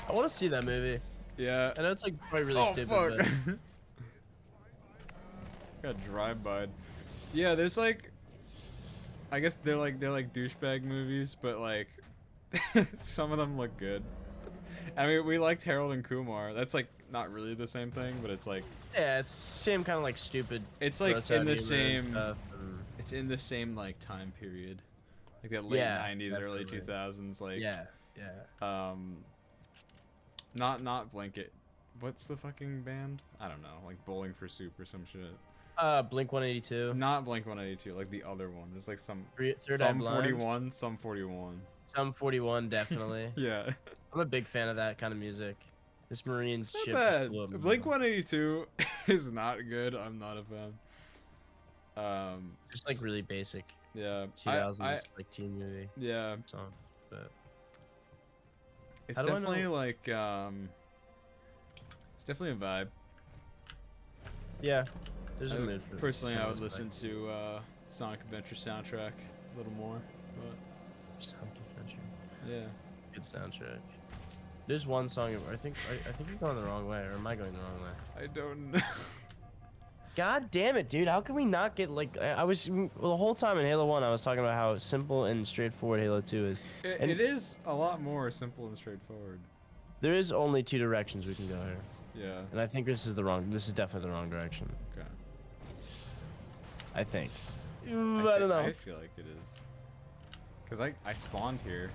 I want to see that movie. Yeah. I know it's like probably really Oh stupid, fuck. but Got drive-by. Yeah, there's like I guess they're like douchebag movies, but like some of them look good. I mean, we liked Harold and Kumar. That's like not really the same thing, but it's like yeah, it's same kind of like stupid. it's like gross in out the humor and same stuff, and- it's in the same like time period. Like that late Yeah, 90s, early definitely. 2000s like yeah, yeah. not Blanket. What's the fucking band? I don't know, like Bowling for Soup or some shit. Blink 182. Not Blink 182, like the other one. There's like some Third Eye some Blind. 41, some 41. Some 41, definitely. Yeah. I'm a big fan of that kind of music. This Marine It's ship not just bad. blew up my Blink mind. 182 is not good. I'm not a fan. Just like really basic Yeah. 2000s I like teen movie yeah. song. But It's How do I definitely know? like it's definitely a vibe. yeah, there's a I- mood for personally, I would those, listen like, to Sonic Adventure soundtrack a little more, but Sonic Adventure. yeah. Good soundtrack. There's one song I think you're going the wrong way, or am I going the wrong way? I don't know. God damn it, dude! How can we not get like I was well, the whole time in Halo 1 I was talking about how simple and straightforward Halo 2 is. And- It is a lot more simple and straightforward. There is only two directions we can go here, Yeah. and I think this is definitely the wrong direction. Okay. I think. I thi- don't know. I feel like it is. Cause I spawned here.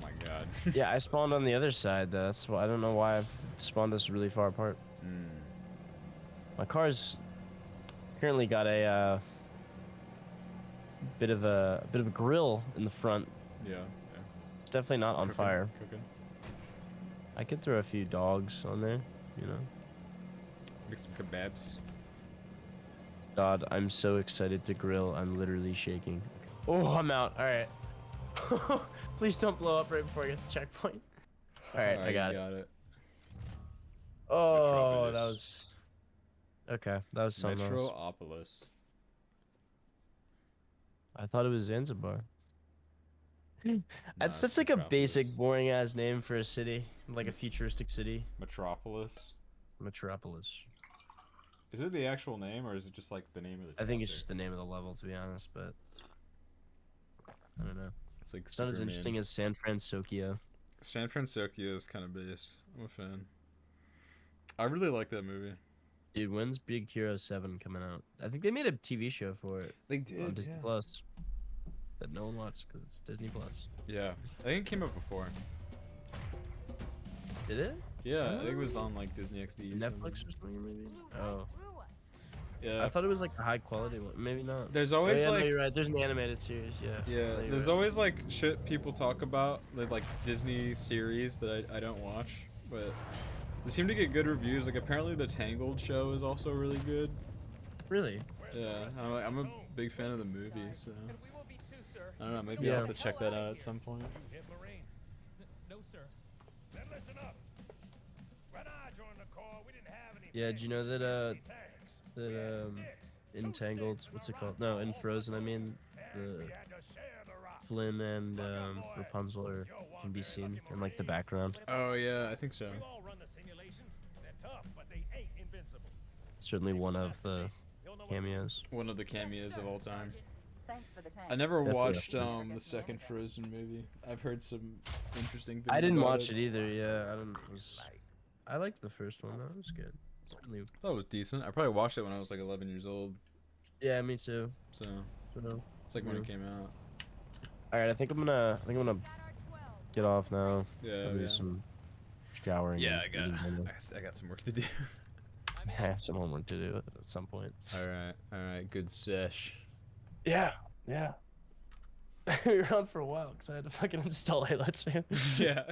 Oh my god. Yeah, I spawned on the other side though. That's why I don't know why I spawned us really far apart. Hmm. My car's currently got a bit of a grill in the front. Yeah. It's definitely not on Cooking, fire. Cooking. I could throw a few dogs on there, you know. Make some kebabs. God, I'm so excited to grill. I'm literally shaking. Oh, I'm out. All right. Please don't blow up right before I get the checkpoint. All right, I got it. Oh, that Metropolis. was... Okay, that was something else. Metropolis. I thought it was Zanzibar. Nah, That's such it's like a Metropolis. basic, boring-ass name for a city. Like a futuristic city. Metropolis. Metropolis. Is it the actual name or is it just like the name of the? I think it's chapter? just the name of the level, to be honest, but... I don't know. It's like It's not as Superman. interesting as San Francisco. San Francisco is kind of based. I'm a fan. I really like that movie. Dude, when's Big Hero 7 coming out? I think they made a TV show for it They on did. Disney Plus that no one watched because it's Disney Plus. Yeah, I think it came out before. Did it? Yeah, I think it was on like Disney XD. Or Netflix something. or something, maybe? Oh. Yeah. I thought it was like a high quality one. Maybe not. There's Oh, always yeah, no, like you're right. There's an animated series, yeah. yeah, No, you're there's right. always like shit people talk about like Disney series that I don't watch, but they seem to get good reviews. Like apparently the Tangled show is also really good. Really? Yeah, I'm a big fan of the movie, so And we will be too, sir. I don't know. Maybe Yeah. I'll have to check that out at some point. You hit Lorraine. No, sir. Then listen up. When I joined the Corps, we didn't have any. Yeah, did you know that, fancy tanks. We had that, sticks, in two Tangled, sticks what's and it a called? rock No, in wall. Frozen, I mean, And the we had to share the rock. Flynn and Rapunzel can be seen in like the background. Oh yeah, I think so. We all run the simulations. They're tough, but they ain't invincible. Certainly one of the You'll know what cameos. One of the cameos of all time. Thanks for the tank. I never Definitely. watched Forget the me second anything. Frozen movie. I've heard some interesting things. I didn't about watch it either. Yeah, I don't. I liked the first one. That was good. Certainly. That was decent. I probably watched it when I was like 11 years old, Yeah, me too. so So, it's like when it Yeah. came out. all right, I think I'm gonna get off now. Yeah, Probably yeah. some showering. Yeah, and eating dinner. I got some work to do. I have some homework to do at some point. all right, good sesh. Yeah, yeah. We were on for a while because I had to fucking install Halo 2. Yeah.